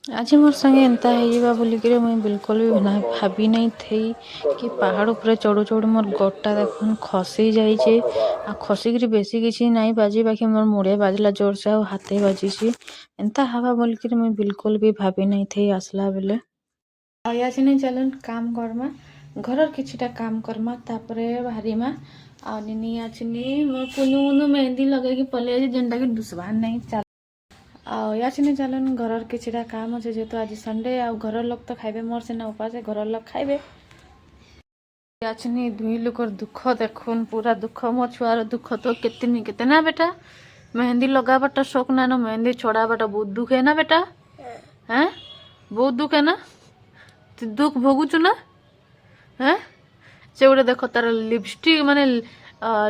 आज मोर संगे एंता होइबा बोलिकी मुई बिल्कुल भी भाभी नहीं थी कि पहाड़ उपरे चढ़ू चढ़ू मोर गोड़टा देखुन खसी जाइए आ खसिकी बेसी किसी नहीं बाजी बाकी मोर मुड़े बाजला जोर से आ हाथे बाजी एंता हवा बोलिकी मुई बिल्कुल भी भाभी नहीं थी आसला बेले आज नहीं चलन काम करमा घर किछिटा काम करमा तापरे बाहरीमा आ निनी आछनी मोर पुनु मुनु मेहंदी लगे पलि जेनटा कि दुसबान नहीं चल याचिनी चलन घर किछिटा काम अच्छे जेहेतु आज संडे आ घर लोग तो खाइबे मोर सिना उपास घर लोग खाइबे याचिनी दुई लोकर दुख देखुन पूरा दुख मो छुआर दुख तो केतनी केते ना बेटा मेहंदी लगाबाटा शौक ना न मेहंदी छोड़ाबाटा बहुत दुख है ना बेटा हैं बहुत दुख है ना तू दुख भोगुचु ना हैं से गोटे देख तार लिपस्टिक माने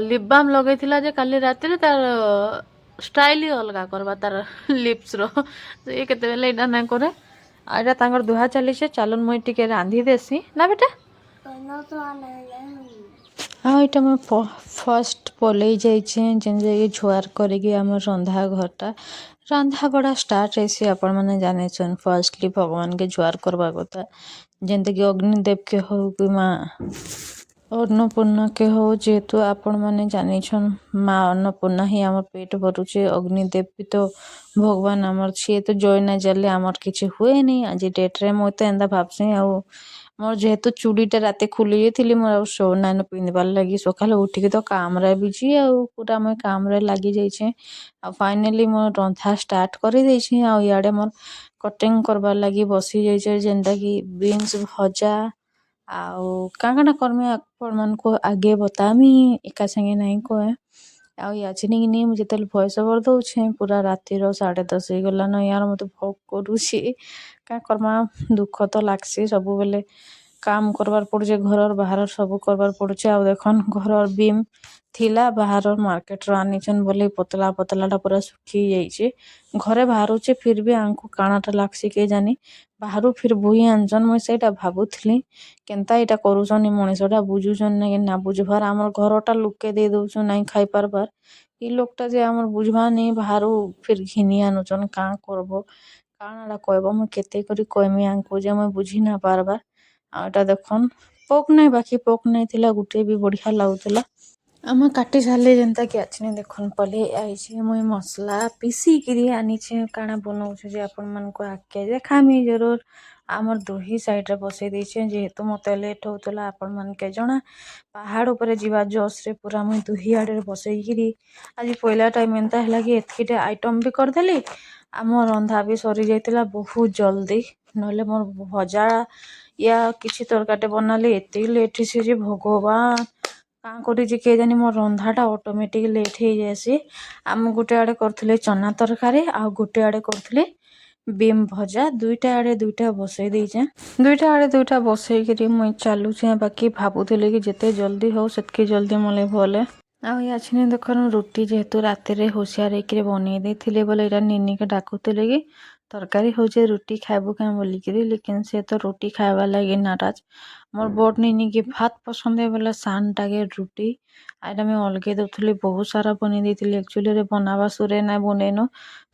लिप बाम लगेला जे काली राति तार स्टाइल ही अलग करवा तार लिप्स रो ये केते बेले इटा ना करे आइटा तांगर दुहा चली चलन मुई टिके रांधी देसी ना बेटा हाँ इटा मैं फर्स्ट पलई जाइए जेन जाइए झुआर करके आम रंधा घरटा रंधा बड़ा स्टार्ट ऐसी आपण मैंने जाने फर्स्टली भगवान के झुआर करवा कथा जेनते कि अग्निदेव के हो कि माँ अन्नपूर्णा के हो जेहेतु आपण मैंने जानी माँ अन्नपूर्णा ही आमर पेट भरुचे अग्निदेव भी तो भगवान आमर छे तो जय ना जाले आमर किसी हुए नहीं आज डेट रे मुझे एंता भावसी आ मोर जेहेतु चूड़ीटा राति खुली जाइली मोर शो नाइन पिंधबार लगी सकाल उठिकी तो काम बिजी आ पूरा मुझे काम लगी जाइए आ फाइनाली मोर रंधा स्टार्ट कर इे मोर कटिंग करबार लगी बसी जाइए जेनटा कि बीन्स भजा आउ काଣା करमी आपण मानक आगे बतामी एका संगे नहीं कहे आछिनी कि नहीं मुझे भॉइस ओवर दौचे पूरा रातिर 10:30 हो गलान यार मत भोग करुची क्या करमा दुख तो लागसी सब बेले काम करबार पड़ुचे घर बाहर सब करबार पड़ुचे आ देखन घर बीम थिला बाहर मार्केट रो आनीचन बोले पतला पतलाटा पूरा सुखी जाइए घरे बाहरुचे फिर भी आंको काणाटा लागसी के जानी बाहर फिर बुही आनछन मुई सेटा भाबुथली केनता इटा करूछन मनीषटा बुझुछन ना ना बुझबार आमर घरटा लुके दे दउछन नहीं खाई पारबार इ लोकटा जे आमर बुझबार नहीं बाहर फिर घिनी आनुछन का करबो काणाटा कहबो मुई केते करी कहमी आंको जे मुई बुझी ना पारबार आटा देखन पोक नहीं बाकी पोक नहीं थिला गुटे भी बढ़िया लाଗୁଥିଲା आम काटी सारे जेनता कि आछने देखन पले आईचे मुई मसला पीसिकी आनीचे काଣା बनाऊे जे आपण मानक आगे देखामी जरूर आमर दुही साइड रे बसई देछे जेहेतु मते लेट होतला आपण मानके जना पहाड़ ऊपर जीवा जोश रे पूरा मुई दुही आड़े बसईकी आज पहला टाइम एंता है कि एतकीटे आइटम भी करदेली आम रंधा भी सरी जाइतिला बहुत जल्दी नले मोर भजा या किसी तरकाटे बनाले एत लेट से जे भगवान काँ करी के जानी मोर रंधाटा ऑटोमेटिक लेट हो जासी आम गोटे आड़े करथिले चना तरकारी आ गोटे आड़े करथिले बीम भजा दुईटा आड़े दुईटा बसई देचे दुईटा आड़े दुईटा बसईकरी मुई चलुचे बाकी भाबुଥିଲି कि जिते जल्दी हो सेतकी जल्दी मोले भले आछिने देखन रुटी जेहेतु राति रे होशियार होकर बनई देथिले बोले एटा निनी के डाकुଥିଲେ कि तरकारी होचे रुटी खाइबू क्या बोलिकी लेकिन से तो रुटी खाइबा लगी नाराज मोर बड़ निनी के भात पसंद है बोले सान टाके रुटी आईटा मैं अलगे दउथली बहुत सारा बनी देथिली एक्चुअली रे बनावा सुरे ना बनेनो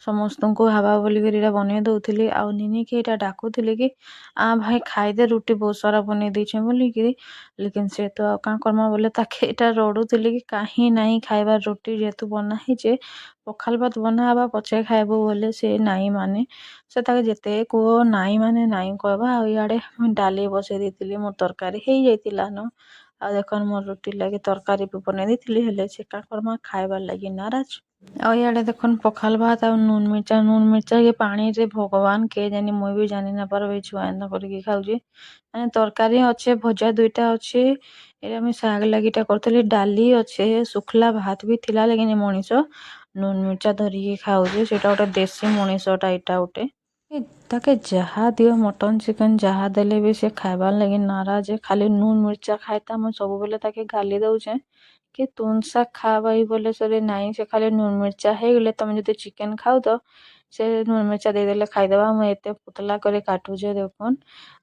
समस्त को हवा बोलिकी बनै दउथली आ निनी के एटा डाकुଥିଲେ कि आ भाई खाइदे रुटी बहुत सारा बनै देछे बोलिकी लेकिन से तो का करमा बोले ताके एटा रड़ुଥିଲେ कि कहीं नहीं खाइबार रुटी जेहेतु बना हिचे पखाल भात बना हवा पचे खाइबो बोले से नाई माने से ताके जेते को नाई माने नाई कहबा आ इयाडे डाली बसई देथिली मोर तरकारी हेई जाइतिला न आ देखन मोर रुटी लगी तरकारी भी बनै देथिली हेले से का करमा खाइबार लगी नाराज आ इयाडे देखन पखाल भात आ नून मिर्चा के पानी रे भगवान के जानी मुई भी जानी ना पारबे छुआ एंता करके खाउजे माने तरकारी अच्छे भजा दुईटा अच्छे एटा मैं साग लागिटा करथिली डाली अच्छे सुखला भात भी थिला लेकिन मनीष नून मिर्चा धरिकी खाउजे सेटा गोटे देसी मनीषटा एटा गोटे ताके जहा दियो मटन चिकेन जहा देले भी से खाइबार लगी नाराज है खाली नून मिर्चा खाइता मैं सब बेले ताके गाली दउचे कि तुन सा खाबाई बोले सरे नाई से खाली नून मिर्चा है गले तमे जदि चिकेन खाउ तो से नून मिर्चा देदेले खाइदेबा मुई एते पतला करे काटुचे देखन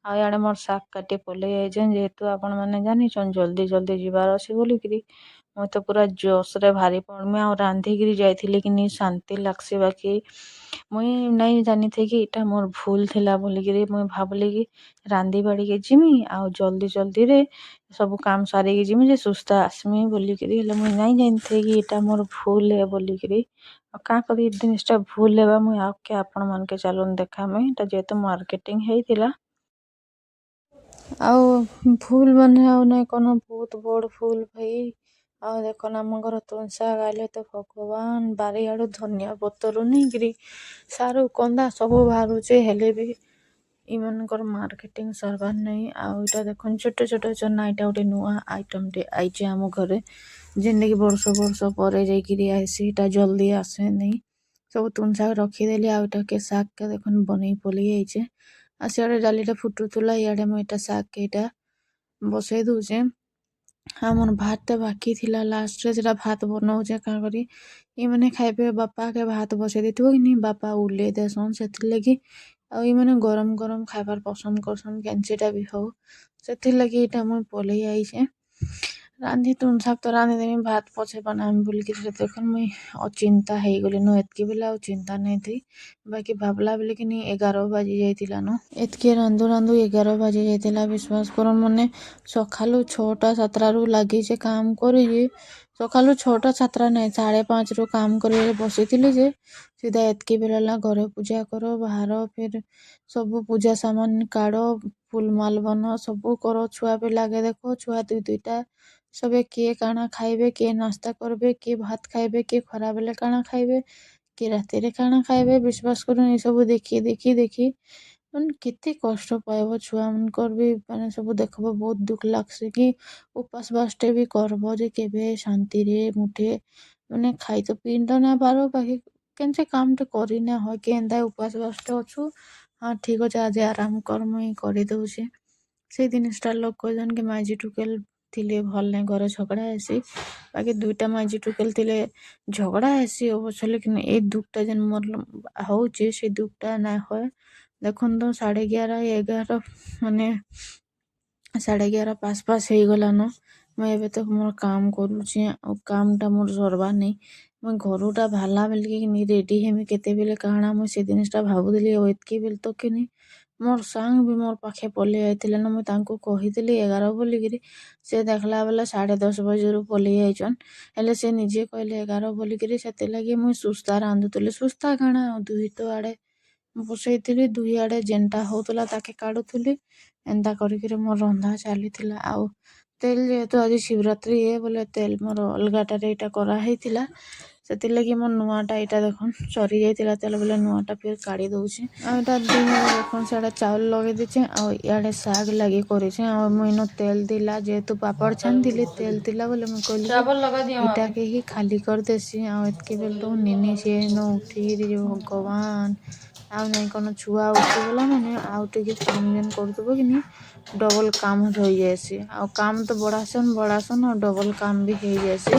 आ याडे मोर साग काटी पले आइछन जेहेतु आपण माने जानिछन जल्दी जल्दी जीवार अछि बोलिकी मुई तो पूरा जोश रे भारी पड़मी आ रांधिकी जाइथिली कि नहीं शांति लागसी बाकी ମୁଇଁ ନାଇଁ ଜାନିଥାଇ କି ଇଟା ମୋର୍ ଭୁଲ୍ ଥିଲା ବୋଲିକିରି ମୁଇଁ ଭାବ୍ଲି କି ରାନ୍ଧି ବାଢ଼ିକି ଯିମି ଆଉ ଜଲ୍ଦିରେ ସବୁ କାମ୍ ସାରିକି ଯିମି ଯେ ସୁସ୍ଥ ଆସ୍ମି ବୋଲିକିରି। ହେଲେ ମୁଇଁ ନାଇଁ ଜାନିଥାଇ କି ଇଟା ମୋର୍ ଭୁଲ୍ ଏ ବୋଲିକିରି। ଆଉ କାଁ କରି ଇ ଜିନିଷ୍ଟା ଭୁଲ୍ ହେବା ମୁଇଁ ଆଗ୍କେ ଆପଣମାନ୍କେ ଚାଲୁନ୍ ଦେଖାମି। ଇଟା ଯେହେତୁ ମାର୍କେଟିଂ ହେଇଥିଲା ଆଉ ଭୁଲ୍ ମାନେ ଆଉ ନାଇଁ କନ ବହୁତ୍ ବଡ଼୍ ଭୁଲ୍ ଭାଇ। ଆଉ ଦେଖୁନ୍ ଆମ ଘର ତୁନ୍ ଶାଗ୍ ଆଏଲେ ତ ଭଗବାନ୍ ବାରିଆଡୁ ଧନିଆ ପତର୍ରୁ ନେଇକିରି ସାରୁ କନ୍ଦା ସବୁ ବାହାରୁଛେ ହେଲେ ବି ଇମାନଙ୍କର୍ ମାର୍କେଟିଂ ସର୍ବାର୍ ନାଇଁ। ଆଉ ଇଟା ଦେଖୁନ୍ ଛୋଟ ଛୋଟ ଚନା ଇଟା ଗୋଟେ ନୂଆ ଆଇଟମ୍ ଟେ ଆଇଛେ ଆମ ଘରେ, ଯେନ୍ଟାକି ବର୍ଷ ପରେ ଯାଇକିରି ଆଏସି। ଇଟା ଜଲ୍ଦି ଆସେନି। ସବୁ ତୁନ୍ ଶାଗ୍ ରଖିଦେଲି ଆଉ ଇଟାକେ ଶାଗ୍ କେ ଦେଖୁନ୍ ବନେଇ ପଲେଇ ଆଇଛେ। ଆଉ ସିଆଡେ ଡାଲିଟା ଫୁଟୁଥିଲା ଇଆଡେ ମୁଇଁ ଇଟା ଶାଗ୍ କେ ଇଟା ବସେଇ ଦଉଛେ। ଆମର୍ ଭାତ୍ ଟା ବାକି ଥିଲା ଲାଷ୍ଟ୍ରେ ସେଟା ଭାତ୍ ବନଉଛେ କାଁ କରି ଇମାନେ ଖାଇବେ। ବାପାକେ ଭାତ୍ ବସେଇ ଦେଇଥିବ କି ନି ବାପା ଉହ୍ଲେଇ ଦେସନ୍ ସେଥିର୍ଲାଗି। ଆଉ ଇମାନେ ଗରମ୍ ଗରମ୍ ଖାଇବାର୍ ପସନ୍ଦ୍ କର୍ସନ୍ କେନ୍ସିଟା ବି ହଉ। ସେଥିର୍ଲାଗି ଇଟା ମୁଇଁ ପଲେଇ ଆଇଛେ। ରାନ୍ଧି ତୁନ୍ ଶାଗ୍ ତ ରାନ୍ଧିଦେମି ଭାତ୍ ପଛେ ବନାମି ବୋଲିକିରି ଦେଖୁନ୍ ମୁଇଁ ଅଚିନ୍ତା ହେଇଗଲିନ। ଏତ୍କି ବେଲେ ଆଉ ଚିନ୍ତା ନାଇଁ ଥାଇ, ବାକି ଭାବ୍ଲା ବେଲ୍କିନି 11 ବାଜି ଯାଇଥିଲାନ। ଏତ୍କି ରାନ୍ଧୁ ରାନ୍ଧୁ 11 ବାଜି ଯାଇଥିଲା। ବିଶ୍ୱାସ୍ କରୁନ୍ ମାନେ ସଖାଲୁ 6ଟା 7ଟାରୁ ଲାଗିଚେ କାମ୍ କରିକି ସଖାଲୁ 6ଟା 7ଟା ନାଇଁ 5:30ରୁ କାମ୍ କରି ବସିଥିଲି ଯେ ସିଧା ଏତ୍କି ବେଲ୍ ହେଲା। ଘରେ ପୂଜା କର ବାହାର ଫେର୍ ସବୁ ପୂଜା ସାମାନ୍ କାଢ ଫୁଲ୍ ମାଲ୍ ବନ ସବୁ କର। ଛୁଆ ପିଲାକେ ଦେଖ ଛୁଆ ଦୁଇଟା ସବେ କିଏ କାଣା ଖାଇବେ, କିଏ ନାସ୍ତା କର୍ବେ, କିଏ ଭାତ୍ ଖାଇବେ, କିଏ ଖରାବେଲେ କାଣା ଖାଇବେ, କିଏ ରାତିରେ କାଣା ଖାଇବେ। ବିଶ୍ୱାସ୍ କରୁନ୍ ଏସବୁ ଦେଖି ମାନେ କେତେ କଷ୍ଟ ପାଇବ ଛୁଆମାନ୍ଙ୍କର୍ ବି ମାନେ ସବୁ ଦେଖ୍ବ ବହୁତ୍ ଦୁଃଖ୍ ଲାଗ୍ସି କି ଉପାସ୍ ବାଷ୍ଟେ ବି କର୍ବ ଯେ କେବେ ଶାନ୍ତିରେ ମୁଠେ ମାନେ ଖାଇ ତ ପିଇ ତ ନାଇଁ ପାର, ବାକି କେନ୍ସି କାମ୍ ଟେ କରି ନାଇଁ ହଏ କି ଏନ୍ତା ଉପାସ୍ ବାଷ୍ଟେ ଅଛୁ। ହଁ ଠିକ୍ ଅଛେ ଆଜି ଆରାମ୍ କର୍ ମୁଇଁ କରିଦଉଛେ। ସେଇ ଜିନିଷ୍ଟା ଲୋକ୍ କହେସନ୍ କି ମାଇଝି ଟୁକେଲ୍ ଥିଲେ ଭଲ୍ ନାଇଁ ଘରେ ଝଗଡ଼ା ହେସି। ବାକି 2ଟା ମାଇଝି ଟୁକେଲ୍ ଥିଲେ ଝଗଡ଼ା ହେସି ଅବଶ୍ୟ, ଲେକିନ୍ ଏ ଦୁଃଖ୍ଟା ଯେନ୍ ମୋର୍ ହଉଛେ ସେ ଦୁଃଖ୍ଟା ନାଇଁ ହଏ। ଦେଖୁନ୍ ତ 11:30 ମାନେ 11:30 ପାସ୍ ହେଇଗଲାନ। ମୁଇଁ ଏବେ ତକ୍ ମୋର୍ କାମ୍ କରୁଛେ ଆଉ କାମ୍ ଟା ମୋର୍ ସର୍ବାର୍ ନାଇଁ। ମୁଇଁ ଘରୁଟା ବାହାର୍ଲା ବେଲ୍କେ ରେଡି ହେମି କେତେବେଲେ କାଣା ମୁଇଁ ସେ ଜିନିଷ୍ଟା ଭାବୁଥିଲି। ଆଉ ଏତ୍କି ବେଲ୍ ତକ୍ କିନି ମୋର୍ ସାଙ୍ଗ ବି ମୋର୍ ପାଖେ ପଲେଇ ଆଇଥିଲେନ। ମୁଇଁ ତାଙ୍କୁ କହିଥିଲି 11 ବୋଲିକିରି, ସେ ଦେଖ୍ଲା ବେଲେ 10:30 ବଜେରୁ ପଲେଇ ଆଇଛନ୍। ହେଲେ ସେ ନିଜେ କହେଲେ 11 ବୋଲିକିରି, ସେଥିର୍ଲାଗି ମୁଇଁ ସୁସ୍ତା ରାନ୍ଧୁଥିଲି। ସୁସ୍ତା କାଣା ଦୁହି ତ ଆଡେ ବସେଇଥିଲି, ଦୁହି ଆଡେ ଯେନ୍ଟା ହଉଥିଲା ତାକେ କାଢୁଥିଲି। ଏନ୍ତା କରିକିରି ମୋର୍ ରନ୍ଧା ଚାଲିଥିଲା। ଆଉ ତେଲ୍ ଯେହେତୁ ଆଜି ଶିବରାତ୍ରି ଏ ବୋଲେ ତେଲ୍ ମୋର୍ ଅଲ୍ଗାଟାରେ ଇଟା କରାହେଇଥିଲା। ସେଥିର୍ଲାଗି ମୋର୍ ନୂଆଟା ଇଟା ଦେଖୁନ୍ ସରି ଯାଇଥିଲା ତେଲ୍ ବେଲେ ନୂଆଟା ଫେର୍ କାଢି ଦଉଛେ। ଆଉ ଇଟା ଦିହିରେ ଦେଖୁନ୍ ସିଆଡେ ଚାଉଲ୍ ଲଗେଇ ଦେଇଛେଁ ଆଉ ଇଆଡେ ଶାଗ୍ ଲାଗି କରିଛେଁ। ଆଉ ମୁଇଁ ଇନ ତେଲ୍ ଥିଲା ଯେହେତୁ ପାପଡ଼୍ ଛାଣିଥିଲି ତେଲ୍ ଥିଲା ବୋଲେ ମୁଇଁ କହିଲି ଯେ ଇଟାକେ ହି ଖାଲି କରିଦେସି। ଆଉ ଏତ୍କି ବେଲ୍ରୁ ନିନିଛେ ଇନ ଉଠିକିରି ଯେ ଭଗବାନ୍। ଆଉ ନାଇଁ କନ ଛୁଆ ଉଠିଗଲା ମାନେ ଆଉ ଟିକେ କାମ୍ ଯେନ୍ କରୁଥିବ କି ନି ଡବଲ୍ କାମ୍ ହେଇଯାଏସି। ଆଉ କାମ୍ ତ ବଢାସନ୍ ଆଉ ଡବଲ୍ କାମ୍ ବି ହେଇଯାଏସି।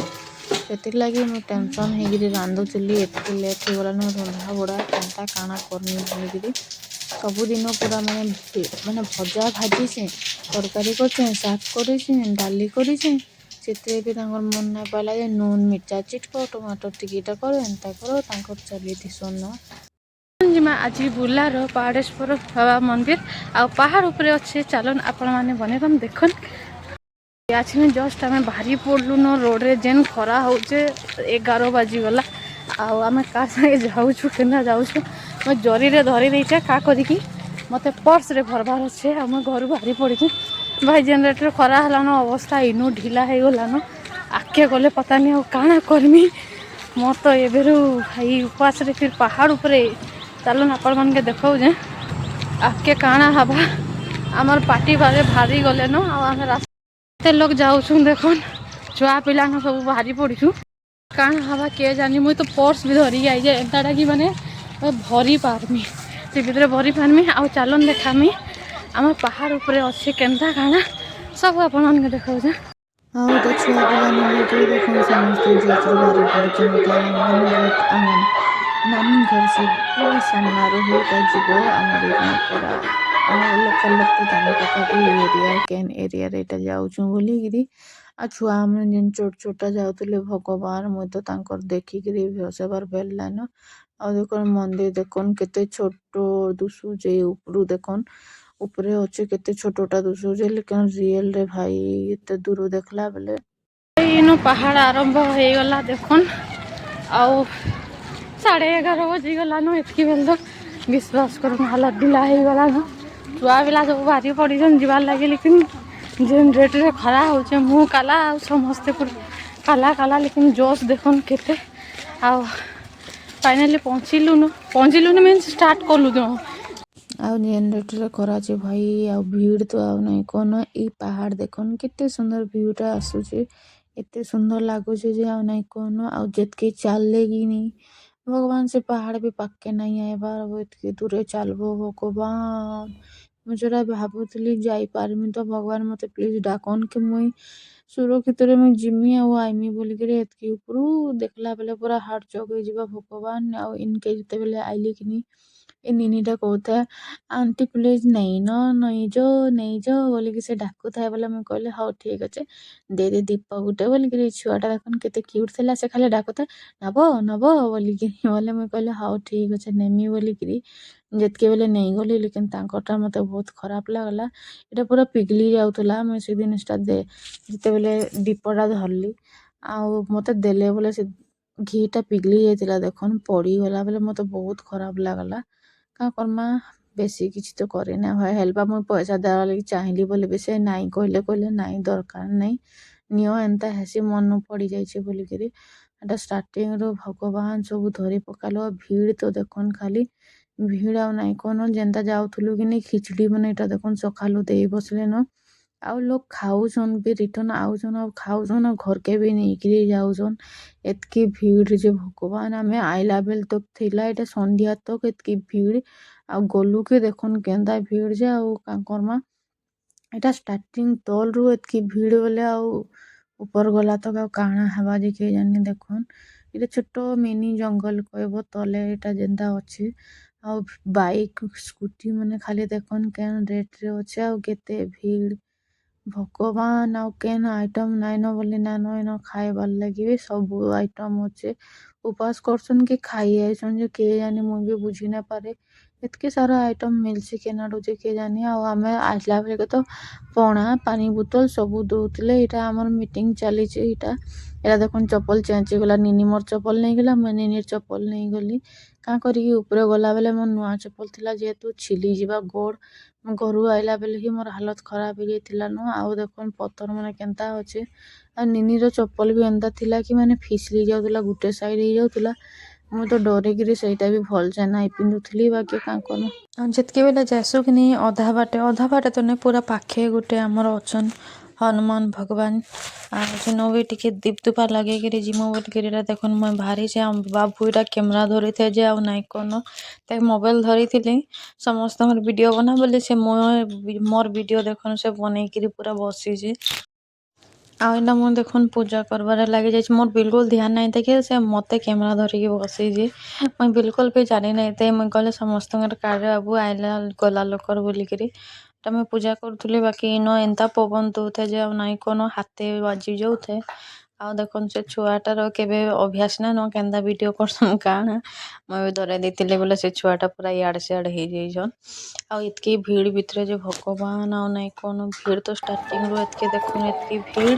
ସେଥିର୍ଲାଗି ମୁଇଁ ଟେନ୍ସନ୍ ହେଇକିରି ରାନ୍ଧୁଥିଲି। ଏତ୍କି ଲେଟ୍ ହେଇଗଲାନ ରନ୍ଧା ବଢା କେନ୍ତା କାଣା କର୍ମି ବୋଲିକିରି। ସବୁଦିନ ପୁରା ମାନେ ଭଜା ଭାଜିଛେଁ, ତର୍କାରୀ କରିଛେଁ, ଶାଗ୍ କରିଛେଁ, ଡାଲି କରିଛେଁ। ସେଥିରେ ବି ତାଙ୍କର୍ ମନ୍ ନାଇଁ ପାଇଲା ଯେ ନୁନ୍ ମିର୍ଚା ଚିଟ୍କ ଟମାଟର୍ ଟିକେ ଇଟା କର ଏନ୍ତା କର ତାଙ୍କର୍ ଚାଲିଥିସନ୍ ନ। ଯିମା ଆଜି ବୁର୍ଲାର ପାହାଡ଼େଶ୍ଵର ବାବା ମନ୍ଦିର୍। ଆଉ ପାହାଡ଼୍ ଉପରେ ଅଛେ ଚାଲୁନ୍ ଆପଣ୍ ମାନେ ବନେଇକନ୍ ଦେଖୁନ୍। ଇହାଛିନ୍ ଜଷ୍ଟ୍ ଆମେ ବାହାରି ପଡ୍ଲୁନ ରୋଡ଼୍ରେ ଯେନ୍ ଖରା ହଉଛେ 11 ବାଜିଗଲା। ଆଉ ଆମେ କାହା ସାଙ୍ଗେ ଯାଉଛୁ କେନ୍ତା ଯାଉଛୁ ମୁଇଁ ଜରିରେ ଧରି ଦେଇଛେଁ କାଁ କରିକି ମତେ ପର୍ସରେ ଭର୍ବାର୍ ଅଛେ। ଆଉ ମୁଇଁ ଘରୁ ବାହାରି ପଡ଼ିଛେଁ। ଭାଇ ଯେନ୍ ରେଟ୍ରେ ଖରା ହେଲାନ ଅବସ୍ଥା ଇନୁ ଢିଲା ହେଇଗଲାନ। ଆଗ୍କେ ଗଲେ ପତା ନି ଆଉ କାଣା କର୍ମି। ମୋର୍ ତ ଏବେରୁ ଭାଇ ଉପାସ୍ରେ ଫିର୍ ପାହାଡ଼୍ ଉପରେ ଚାଲୁନ୍ ଆପଣ୍ ମାନ୍କେ ଦେଖଉଚେଁ ଆଗ୍କେ କାଣା ହେବା। ଆମର୍ ପାଟି ବାଲେ ବାହାରି ଗଲେନ। ଆଉ ଆମେ କେତେ ଲୋକ୍ ଯାଉଛୁଁ ଦେଖୁନ୍, ଛୁଆ ପିଲାନ ସବୁ ବାହାରି ପଡ଼ିଛୁଁ। କାଣା ହେବା କେଜାନି। ମୁଇଁ ତ ପର୍ସ ବି ଧରିକି ଆଇଛେଁ ଏନ୍ତାଟା କି ମାନେ ଭରି ପାର୍ମି ସେ ଭିତ୍ରେ ଭରି ପାର୍ମି। ଆଉ ଚାଲୁନ୍ ଦେଖାମି ଆମର୍ ପାହାଡ଼୍ ଉପରେ ଅଛେ କେନ୍ତା କାଣା ସବୁ ଆପଣ୍ ମାନ୍କେ ଦେଖଉଚେଁ। ଆଉ ଇଟା ଛୁଆ ପିଲାମାନେ ନେଇକିରି ଦେଖୁନ୍ ସମସ୍ତେ ଯାଇକିରି ବାହାରି ପଡ଼ିଛନ୍। ଇଟା ଆମର୍ ମେନ୍ ଗେଟ୍ ଆମର୍ ନାନୀ ଘର୍ ସେ ପୁରା ସାମ୍ନାରୁ ହିଁ ଇଟା ଯିବ। ଆମର୍ ଇନ ପୁରା ଆମର୍ ଲୋକାଲ୍ ଲୋକ୍ ତ ଜାନିପକାବେ ଇ ଏରିଆ କେନ୍ ଏରିଆରେ ଇଟା ଯାଉଛୁଁ ବୋଲିକିରି। ଆଉ ଛୁଆମାନେ ଯେନ୍ ଛୋଟ୍ ଛୋଟ୍ଟା ଯାଉଥିଲେ ଭଗବାନ୍ ମୁଇଁ ତ ତାଙ୍କର୍ ଦେଖିକିରି ବେହୋସ୍ ହେବାର୍ ବେଲ୍ ଲାଇନ। ଆଉ ଦେଖୁନ୍ ମନ୍ଦିର ଦେଖୁନ୍ କେତେ ଛୋଟ ଦୁସୁଛେ ଉପରୁ ଦେଖୁନ୍ ଉପରେ ଅଛି କେତେ ଛୋଟଟା ଦୁସୁଛେ ଲେକିन ରିଏଲ ରେ ଭାଇ ଏତେ ଦୂର ଦେଖିଲା ବେଲେ ଏଇନୁ ପାହାଡ଼ ଆରମ୍ଭ ହେଇଗଲା ଦେଖୁନ୍ ଆଉ 11:30 ବଜିଗଲାନ ଏତ୍କି ବେଲେ ତ ବିଶ୍ୱାସ କରୁନ୍ ହାଲତ ଢିଲା ହେଇଗଲାନ ଛୁଆ ପିଲା ସବୁ ବାହାରି ପଡ଼ିଛନ୍ ଯିବାର୍ ଲାଗି ଲେକିନ୍ ଯେନ୍ ରେଟ୍ରେ ଖରା ହଉଛେ ମୁଁ କାଲା ଆଉ ସମସ୍ତେ କାଲା କାଲା ଲେକିନ୍ ଜୋସ୍ ଦେଖୁନ୍ କେତେ ଆଉ फाइनाली पहुँचलुन मीन्स स्टार्ट कलु जो आउ जेनरेटर कराचे भाई आउ भीड़ तो आउ नहीं कौन ई पहाड़ देखन केते सुंदर व्यूटा आसुचे एते सुंदर लागुचे जे आउ नहीं कौन आउ जेतके चालले कि नहीं भगवान से पहाड़ भी पक्के नहीं आएबार वो एतके दूरे चलबो भगवान मुझे भावुली जापारमी तो भगवान मत प्लीज डाकन कि मुई सुरक्षित मुई जिमी आउ आईमी बोलिकी एतकी उपरू देखला बेले पूरा हार्ट चौक हो भगवान आउ इनके जिते बेले आइली कि नहीं ए निनीटा कहता है आंटी प्लीज नहीं जो बोलिकी से डाकू था बोले मुझे कहले हाँ ठीक अच्छे दे दे दीप गुटे बोलिकी छुआटा देखन केते क्यूट थिला से खाली डाकुता नब नब बोलिकी बोले मुझे कहले हाँ ठीक अच्छे नेमी बोलिकी ଯେତିକି ବେଲେ ନେଇଗଲି ଲେକିନ୍ ତାଙ୍କରଟା ମତେ ବହୁତ ଖରାପ ଲାଗଲା ଏଇଟା ପୁରା ପିଘଲି ଯାଉଥିଲା ମୁଇଁ ସେ ଜିନିଷଟା ଯେତେବେଲେ ଦୀପଟା ଧରଲି ଆଉ ମତେ ଦେଲେ ବୋଲେ ସେ ଘିଟା ପିଘଲି ଯାଇଥିଲା ଦେଖୁନ୍ ପଡ଼ିଗଲା ବେଲେ ମତେ ବହୁତ ଖରାପ ଲାଗଲା କାଁ କର୍ମା ବେଶୀ କିଛି ତ କରି ନା ହୁଏ ହେଲ୍ପା ମୁଇଁ ପଇସା ଦେବା ଲାଗି ଚାହିଁଲି ବୋଲେ ବି ସେ ନାଇଁ କହିଲେ ନାଇଁ ଦରକାର ନାଇଁ ନିଅ ଏନ୍ତା ହେସି ମନୁ ପଡ଼ି ଯାଇଛେ ବୋଲିକିରି ଏଟା ଷ୍ଟାର୍ଟିଂରୁ ଭଗବାନ ସବୁ ଧରି ପକାଲ ଭିଡ଼ ତ ଦେଖୁନ୍ ଖାଲି ଭିଡ଼ ଆଉ ନାଇଁ କନ ଯେନ୍ତା ଯାଉଥିଲୁ କି ନାଇଁ ଖିଚଡ଼ି ମାନେ ଏଇଟା ଦେଖୁନ୍ ସକାଳୁ ଦେଇ ବସଲେନ ଆଉ ଲୋକ ଖାଉଛନ୍ ବି ରିଟର୍ନ ଆଉଛନ୍ ଆଉ ଖାଉଛନ୍ ଆଉ ଘରକେ ବି ନେଇକିରି ଯାଉଛନ୍ ଏତ୍କି ଭିଡ଼ ଯେ ଭଗବାନ ଆମେ ଆଇଲା ବେଲେ ତ ଥିଲା ଏଇଟା ସନ୍ଧ୍ୟା ତକ ଏତ୍କି ଭିଡ଼ ଆଉ ଗଲୁ କି ଦେଖୁନ୍ କେନ୍ତା ଭିଡ଼ ଯେ ଆଉ କାଁ କର୍ମା ଏଇଟା ଷ୍ଟାର୍ଟିଂ ତଲରୁ ଏତ୍କି ଭିଡ଼ ବେଲେ ଆଉ ଉପର ଗଲା ତକ ଆଉ କାଣା ହେବା ଯେ କିଏ ଜାନି ଦେଖୁନ୍ ଏଇଟା ଛୋଟ ମିନି ଜଙ୍ଗଲ କହିବ ତଲେ ଏଇଟା ଯେନ୍ତା ଅଛି ଆଉ ବାଇକ୍ ସ୍କୁଟି ମାନେ ଖାଲି ଦେଖୁନ୍ କେନ୍ ରେଟ୍ରେ ଅଛେ ଆଉ କେତେ ଭିଡ଼ ଭଗବାନ ଆଉ କେନ୍ ଆଇଟମ୍ ନାଇନ ବୋଲି ନାଇନ ଇନ ଖାଇବାର୍ ଲାଗି ବି ସବୁ ଆଇଟମ୍ ଅଛେ ଉପାସ କରସନ୍ କି ଖାଇ ଆଇସନ୍ ଯେ କିଏ ଜାନି ମୁଇଁ ବି ବୁଝି ନାଇଁ ପାରେ ଏତ୍କି ସାରା ଆଇଟମ୍ ମିଲ୍ସି କେନାଡୁ ଯେ କିଏ ଜାନି ଆଉ ଆମେ ଆଇଲା ବେଳକେ ତ ପଣା ପାନି ବୋତଲ ସବୁ ଦଉଥିଲେ ଏଇଟା ଆମର ମିଟିଂ ଚାଲିଛି ଏଇଟା ଏଇଟା ଦେଖୁନ୍ ଚପଲ ଚେଞ୍ଜ ହେଇଗଲା ନିନି ମୋର୍ ଚପଲ ନେଇଗଲା ମୁଇଁ ନିନିର ଚପଲ ନେଇଗଲି କାଁ କରିକି ଉପରେ ଗଲା ବେଲେ ମୋର ନୂଆ ଚପଲ ଥିଲା ଯେହେତୁ ଛିଲି ଯିବା ଗୋଡ଼ ମୁଁ ଘରୁ ଆଇଲା ବେଲେ ହିଁ ମୋର ହାଲତ ଖରାପ ହେଇଯାଇଥିଲା ନ ଆଉ ଦେଖୁନ୍ ପଥର ମାନେ କେନ୍ତା ଅଛେ ଆଉ ନିନିର ଚପଲ ବି ଏନ୍ତା ଥିଲା କି ମାନେ ଫିସଲି ଯାଉଥିଲା ଗୋଟେ ସାଇଡ ହେଇଯାଉଥିଲା ମୁଁ ତ ଡରିକିରି ସେଇଟା ବି ଭଲସେ ନାଇଁ ପିନ୍ଧୁଥିଲି ବାକି କାଁ କର୍ମା ଆଉ ଯେତ୍କି ବେଲେ ଯାଏସୁ କି ନି ଅଧା ବାଟେ ତ ନାଇଁ ପୁରା ପାଖେ ଗୋଟେ ଆମର ଅଛନ୍ ହନୁମାନ ଭଗବାନ ଆଉ ସେନ ବି ଟିକେ ଦୀପ ଦୁପା ଲଗେଇକିରି ଯିମୁ ବୋଲିକିରି ଏଟା ଦେଖୁନ୍ ମୁଇଁ ବାହାରିଛେ ବାବୁ ଇଟା କ୍ୟାମେରା ଧରିଥାଏ ଯେ ଆଉ ନାଇଁ କନ ତା ମୋବାଇଲ ଧରିଥିଲି ସମସ୍ତଙ୍କର ଭିଡ଼ିଓ ବନା ବୋଲି ସେ ମୋର୍ ଭିଡ଼ିଓ ଦେଖୁନ୍ ସେ ବନେଇକିରି ପୁରା ବସିଛେ ଆଉ ଏଇଟା ମୁଁ ଦେଖୁନ୍ ପୂଜା କରବାରେ ଲାଗି ଯାଇଛି ମୋର ବିଲକୁଲ ଧ୍ୟାନ ନାଇଁ ଦେଖେ ସେ ମତେ କ୍ୟାମେରା ଧରିକି ବସେଇଛି ମୁଇଁ ବିଲକୁଲ ବି ଜାଣି ନାଇଁ ତେ ମୁଇଁ କହିଲେ ସମସ୍ତଙ୍କର କାର୍ଡ ବାବୁ ଆଇଲା ଗଲା ଲୋକର ବୋଲିକିରି ଟା ମୁଇଁ ପୂଜା କରୁଥିଲି ବାକି ଇନ ଏନ୍ତା ପବନ ଦଉଥାଏ ଯେ ଆଉ ନାଇଁ କନ ହାତେ ବାଜି ଯାଉଥାଏ ଆଉ ଦେଖୁନ୍ ସେ ଛୁଆଟାର କେବେ ଅଭ୍ୟାସ ନାଇଁନ କେନ୍ତା ଭିଡ଼ିଓ କରସନ୍ କାଣା ମୁଇଁ ବି ଧରେଇ ଦେଇଥିଲି ବୋଲେ ସେ ଛୁଆଟା ପୁରା ଇଆଡ଼େ ସିଆଡ଼େ ହେଇଯାଇଛନ୍ ଆଉ ଏତ୍କି ଭିଡ଼ ଭିତରେ ଯେ ଭଗବାନ ଆଉ ନାଇଁ କନ ଭିଡ଼ ତ ଷ୍ଟାର୍ଟିଂରୁ ଏତ୍କି ଦେଖୁନ୍ ଏତ୍କି ଭିଡ଼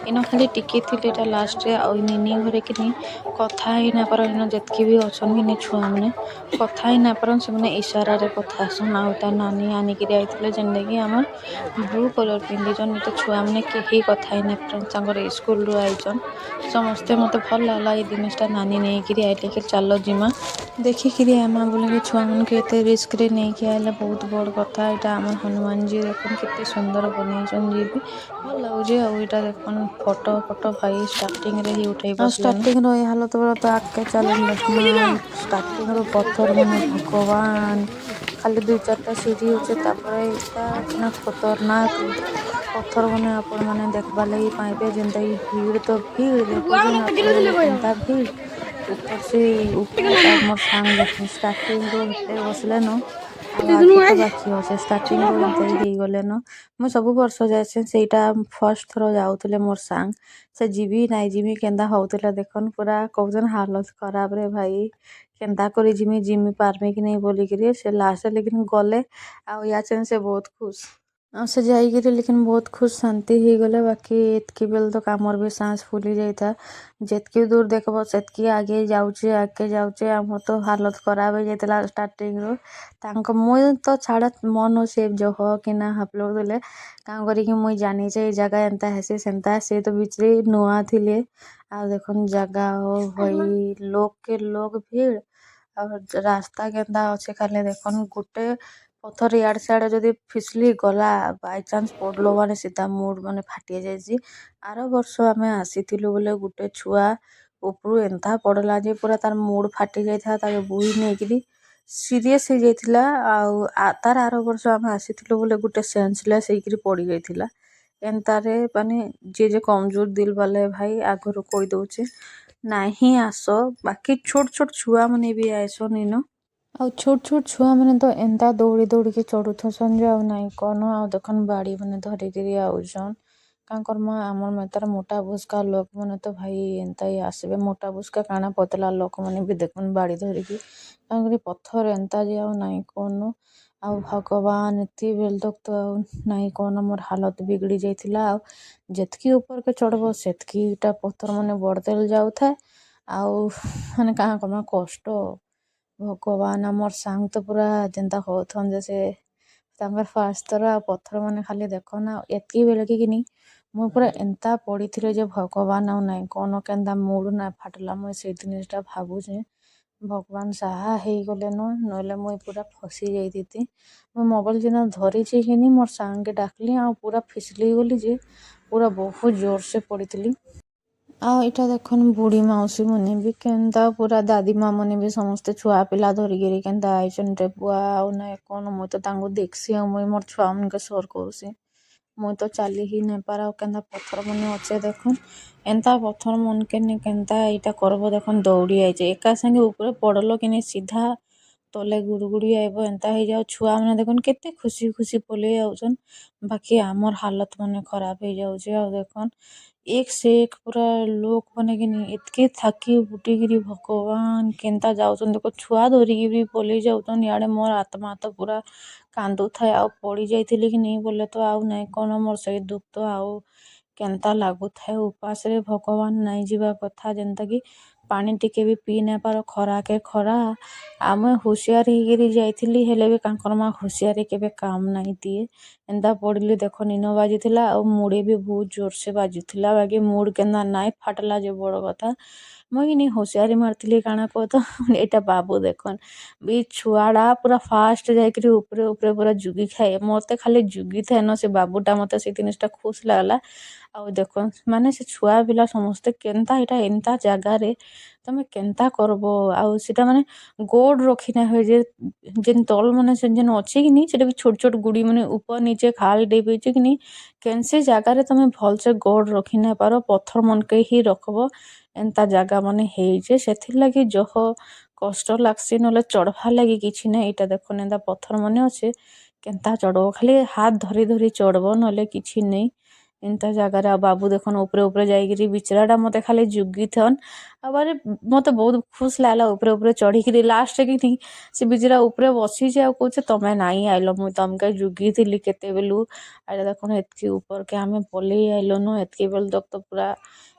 ଇନ ଖାଲି ଟିକେ ଥିଲେ ଏଟା ଲାଷ୍ଟରେ ଆଉ ନିନି ଘରେ କି ନି କଥା ହେଇ ନାଇଁ ପାରନ୍ ଇନ ଯେତ୍କି ବି ଅଛନ୍ କି ନି ଛୁଆମାନେ କଥା ହେଇ ନାଇଁ ପାରନ୍ ସେମାନେ ଇସାରାରେ କଥା ହେସନ୍ ଆଉ ତା ନାନୀ ଆନିକିରି ଆଇଥିଲେ ଯେନ୍ଟାକି ଆମର ବ୍ଲୁ କଲର ପିନ୍ଧିଛନ୍ ଏଟା ଛୁଆମାନେ କେହି କଥା ହେଇ ନାଇଁ ପାରନ୍ ତାଙ୍କର ସ୍କୁଲରୁ ଆଇଛନ୍ ସମସ୍ତେ ମତେ ଭଲ ଲାଗଲା ଏଇ ଜିନିଷଟା ନାନୀ ନେଇକିରି ଆଇଲେ କି ଚାଲ ଯିମା ଦେଖିକିରି ଆଇମା ବୋଲିକି ଛୁଆମାନଙ୍କୁ ଏତେ ରିସ୍କରେ ନେଇକି ଆଇଲା ବହୁତ ବଡ଼ କଥା ଏଇଟା ଆମର ହନୁମାନଜୀ ଦେଖୁନ୍ କେତେ ସୁନ୍ଦର ବନେଇଛନ୍ ଯେ ବି ଭଲ ଲାଗୁଛି ଆଉ ଏଇଟା ଦେଖୁନ୍ ଫଟୋ ଭାଇ ଷ୍ଟାର୍ଟିଂରେ ହିଁ ଉଠେଇ ବସଲେନ ଷ୍ଟାର୍ଟିଂରୁ ଏ ହାଲତ ବେଳ ତ ଆଗକେ ଚାଲୁନ୍ ଦେଖମା ଷ୍ଟାର୍ଟିଂରୁ ପଥର ମାନେ ଭଗବାନ ଖାଲି 2-4ଟା ସିଢ଼ି ଅଛେ ତାପରେ ଏଇଟା ନା ଖତରନାକ ପଥର ମାନେ ଆପଣ ମାନେ ଦେଖବାର୍ ଲାଗି ପାଇବେ ଯେନ୍ତା କି ଭିଡ଼ ତ ଭିଡ଼ ଦେଖୁଛନ୍ ଆପଣ ମାନେ କେନ୍ତା ଭିଡ଼ ଉପର ସେ ଉପରଟା ମୋର୍ ସାଙ୍ଗ ଦେଖୁନ୍ ଷ୍ଟାର୍ଟିଂରୁ ହେତେ ବସଲେନ ଆଉ ଆଗେ ତ ବାକି ଅଛେ ଷ୍ଟାର୍ଟିଂରୁ ଏନ୍ତା ହେଇଗଲେନ ମୁଁ ସବୁ ବର୍ଷ ଯାଏସି ସେଇଟା ଫର୍ଷ୍ଟ ଥର ଯାଉଥିଲେ ମୋର୍ ସାଙ୍ଗ ସେ ଯିବି ନାଇଁ ଯିବି କେନ୍ତା ହଉଥିଲା ଦେଖୁନ୍ ପୁରା କହୁଛନ୍ ହାଲତ ଖରାପ ରେ ଭାଇ କେନ୍ତା କରି ଜିମି ପାରମି କି ନାଇଁ ବୋଲିକିରି ସେ ଲାଷ୍ଟ ଲେକିନ୍ ଗଲେ ଆଉ ୟାଚେନ୍ ସେ ବହୁତ ଖୁସ୍। ଆଉ ସେ ଯାଇକିରି ଲେକିନ୍ ବହୁତ ଖୁସ୍ ଶାନ୍ତି ହେଇଗଲେ। ବାକି ଏତ୍କି ବେଲେ ତ କାମର ବି ସାଁସ୍ ଫୁଲି ଯାଇଥା। ଯେତ୍କି ଦୂର ଦେଖବ ସେତ୍କି ଆଗେ ଯାଉଛେ ଆମର ତ ହାଲତ ଖରାପ ହେଇଯାଇଥିଲା ଷ୍ଟାର୍ଟିଂରୁ। ତାଙ୍କ ମୁଇଁ ତ ଛାଡ଼ ମନ ସେ ଜହ କିନା ହାପଲୋଗ ଦେଲେ କାଁ କରିକି ମୁଇଁ ଜାନିଛେ ଏଇ ଜାଗା ଏନ୍ତା ହେସି ସେନ୍ତା। ସେ ତ ବିଚରେ ନୂଆ ଥିଲେ। ଆଉ ଦେଖୁନ୍ ଜାଗା ହଇ ଲୋକ ଭିଡ଼ ଆଉ ରାସ୍ତା କେନ୍ତା ଅଛେ ଖାଲି ଦେଖୁନ୍। ଗୁଟେ ପଥର ଇଆଡ଼େ ସିଆଡ଼େ ଯଦି ଫିସଲି ଗଲା ବାଇଚାନ୍ସ ପଡଲ ମାନେ ସିଧା ମୁଡ ମାନେ ଫାଟି ଯାଇସି। ଆର ବର୍ଷ ଆମେ ଆସିଥିଲୁ ବୋଲେ ଗୁଟେ ଛୁଆ ଉପରୁ ଏନ୍ତା ପଡଲା ଯେ ପୁରା ତାର ମୁଡ ଫାଟି ଯାଇଥିଲା। ତାକେ ବୋହି ନେଇକିରି ସିରିୟସ୍ ହେଇଯାଇଥିଲା। ଆଉ ତାର ଆର ବର୍ଷ ଆମେ ଆସିଥିଲୁ ବୋଲେ ଗୁଟେ ସେନ୍ସଲେସ୍ ହେଇକିରି ପଡି ଯାଇଥିଲା। ଏନ୍ତାରେ ମାନେ ଯେ କମଜୋର ଦିଲ୍ ବାଲେ ଭାଇ ଆଗରୁ କହିଦଉଛେ ନାହିଁ ଆସ। ବାକି ଛୋଟ ଛୋଟ ଛୁଆ ମାନେ ବି ଆଇସନ୍ ଇନ। ଆଉ ଛୋଟ ଛୁଆ ମାନେ ତ ଏନ୍ତା ଦୌଡ଼ିକି ଚଢୁଥସନ୍ ଯେ ଆଉ ନାଇଁ କନ। ଆଉ ଦେଖନ୍ ବାଡ଼ି ମାନେ ଧରିକିରି ଆଉଛନ୍। କାଁ କର୍ମା ଆମର୍ ମେତାର ମୋଟା ବୁସ୍କା ଲୋକ ମାନେ ତ ଭାଇ ଏନ୍ତା ହି ଆସିବେ। ମୋଟା ବୁସ୍କା କାଣା ପତଲା ଲୋକମାନେ ବି ଦେଖୁନ୍ ବାଡ଼ି ଧରିକି କାଁ କରି ପଥର ଏନ୍ତା ଯେ ଆଉ ନାଇଁ କନ। ଆଉ ଭଗବାନ ଏତ୍କି ବେଲ୍ ତକ୍ ତ ଆଉ ନାଇଁ କନ ମୋର୍ ହାଲତ ବିଗିଡ଼ି ଯାଇଥିଲା। ଆଉ ଯେତ୍କି ଉପରକେ ଚଢ଼ବ ସେତ୍କିଟା ପଥର ମାନେ ବଢ଼ତେଲ୍ ଯାଉଥାଏ। ଆଉ ମାନେ କାଁ କର୍ମା କଷ୍ଟ। ଭଗବାନ ଆମର୍ ସାଙ୍ଗ ତ ପୁରା ଯେନ୍ତା ହଉଥନ୍ ଯେ ସେ ତାଙ୍କର ଫାଷ୍ଟ ଥର ଆଉ ପଥର ମାନେ ଖାଲି ଦେଖନା ଏତ୍କି ବେଲକେ କିନି ମୁଇଁ ପୁରା ଏନ୍ତା ପଡ଼ିଥିଲେ ଯେ ଭଗବାନ ଆଉ ନାଇଁ କନ କେନ୍ତା ମୁଡ ନା ଫାଟଲା। ମୁଇଁ ସେଇ ଜିନିଷଟା ଭାବୁଛେ ଭଗବାନ ସାହା ହେଇଗଲେନ। ନହେଲେ ମୁଇଁ ପୁରା ଫସି ଯାଇଥିତି। ମୁଁ ମୋବାଇଲ ଯେନ ଧରିଛି କିନି ମୋର୍ ସାଙ୍ଗକେ ଡାକଲି ଆଉ ପୁରା ଫିସଲି ଗଲି ଯେ ପୁରା ବହୁତ ଜୋରସେ ପଡ଼ିଥିଲି। ଆଉ ଏଇଟା ଦେଖୁନ୍ ବୁଢ଼ୀ ମାଉସୀ ମାନେ ବି କେନ୍ତା ପୁରା ଦାଦି ମା ମାନେ ବି ସମସ୍ତେ ଛୁଆ ପିଲା ଧରିକିରି କେନ୍ତା ଆଇଛନ୍ ରେ ବୁଆ। ଆଉ ନାଇଁ କନ ମୁଇଁ ତ ତାଙ୍କୁ ଦେଖସି ଆଉ ମୁଇଁ ମୋର୍ ଛୁଆ ମାନକେ ସର କରୁସି। ମୁଇଁ ତ ଚାଲି ହି ନାଇଁ ପାର। ଆଉ କେନ୍ତା ପଥର ମାନେ ଅଛେ ଦେଖୁନ୍। ଏନ୍ତା ପଥର ମନକେ ନି କେନ୍ତା ଏଇଟା କରବ ଦେଖୁନ୍ ଦୌଡ଼ି ଆଇଛେ ଏକା ସାଙ୍ଗେ ଉପରେ ପଡଲ କିନି ସିଧା ତଲେ ଗୁଡୁଗୁଡି ଆଇବ ଏନ୍ତା ହେଇଯାଉ। ଛୁଆ ମାନେ ଦେଖୁନ୍ କେତେ ଖୁସି ପଲେଇ ଆଉଛନ୍। ବାକି ଆମର୍ ହାଲତ ମାନେ ଖରାପ ହେଇଯାଉଛେ। ଆଉ ଦେଖୁନ୍ ଏକ ସେ ଏକ ପୁରା ଲୋକ ମାନେ କିନି ଏତ୍କେ ଥାକି ଉଠିକିରି ଭଗବାନ କେନ୍ତା ଯାଉଛନ୍। ଦେଖ ଛୁଆ ଧରିକି ବି ପଲେଇ ଯାଉଛନ୍। ଇଆଡେ ମୋର୍ ଆତ୍ମା ତ ପୁରା କାନ୍ଦୁଥାଏ। ଆଉ ପଡି ଯାଇଥିଲି କି ନାଇଁ ବୋଲେ ତ ଆଉ ନାଇଁ କନ ମୋର୍ ସେଇ ଦୁଃଖ ତ ଆଉ କେନ୍ତା ଲାଗୁଥାଏ। ଉପାସରେ ଭଗବାନ ନାଇଁ ଯିବା କଥା। ଯେନ୍ତା କି ପାଣି ଟିକେ ବି ପିଇ ନାଇଁ ପାର ଖରାକେ ଖରା। ଆମେ ହୁସିଆର ହେଇକିରି ଯାଇଥିଲି ହେଲେ ବି କାଁ କର୍ମା ହୁସିଆରି କେବେ କାମ ନାଇଁ ଦିଏ। ଏନ୍ତା ପଡିଲି ଦେଖ ନିନ ବାଜିଥିଲା ଆଉ ମୁଡେ ବି ବହୁତ ଜୋରସେ ବାଜିଥିଲା। ବାକି ମୁଡ କେନ୍ତା ନାଇଁ ଫାଟଲା ଯେ ବଡ କଥା। ମୁଇଁ କିନି ହୁସିଆରି ମାରଥିଲି କାଣା କହ ତ ଏଇଟା ବାବୁ ଦେଖନ୍ ବି ଛୁଆଟା ପୁରା ଫାଷ୍ଟ ଯାଇକିରି ଉପରେ ପୁରା ଜୁଗି ଖାଏ। ମତେ ଖାଲି ଜୁଗି ଥାଏ ନ ସେ ବାବୁଟା ମତେ ସେ ଜିନିଷଟା ଖୁସ ଲାଗଲା। ଆଉ ଦେଖନ୍ ମାନେ ସେ ଛୁଆ ପିଲା ସମସ୍ତେ କେନ୍ତା ଏଇଟା ଏନ୍ତା ଜାଗାରେ ତମେ କେନ୍ତା କରବ। ଆଉ ସେଟା ମାନେ ଗୋଡ ରଖି ନାଇଁ ହୁଏ ଯେ ଯେନ୍ ତଳ ମାନେ ସେ ଯେନ୍ ଅଛି କି ନି ସେଟା ବି ଛୋଟ ଛୋଟ ଗୁଡି ମାନେ ଉପର ନିଚେ ଖାଲ ଡେଇବଇছে କି ନି କେନ୍ ସେ ଜାଗାରେ ତମେ ଭଲସେ ଗୋଡ ରଖି ନାଇଁ ପାର। ପଥର ମନକେ ହିଁ ରଖବ। ଏନ୍ତା ଜାଗା ମାନେ ହେଇଛେ ସେଥିର ଲାଗି ଜହ କଷ୍ଟ ଲାଗ୍ସି। ନହେଲେ ଚଢବାର୍ ଲାଗି କିଛି ନାଇଁ। ଏଇଟା ଦେଖୁନ୍ ଏନ୍ତା ପଥର ମାନେ ଅଛେ କେନ୍ତା ଚଢବ ଖାଲି ହାତ ଧରି ଚଢବ ନହେଲେ କିଛି ନେଇଁ ଏନ୍ତା ଜାଗାରେ। ଆଉ ବାବୁ ଦେଖୁନ୍ ଉପରେ ଯାଇକିରି ବିଚରାଟା ମତେ ଖାଲି ଜୁଗିଥନ୍। ଆଉ ବାରେ ମତେ ବହୁତ ଖୁସ ଲାଗଲା ଉପରେ ଚଢିକିରି ଲାଷ୍ଟ କି ସେ ବିଚରା ଉପରେ ବସିଛେ ଆଉ କହୁଛେ ତମେ ନାଇଁ ଆଇଲ ମୁଇଁ ତମକେ ଜୁଗିଥିଲି କେତେବେଲୁ। ଆରେ ଦେଖୁନ ଏତ୍କି ଉପରକେ ଆମେ ପଲେଇ ଆଇଲୁନ। ଏତ୍କି ବେଲ ତକ୍ ତ ପୁରା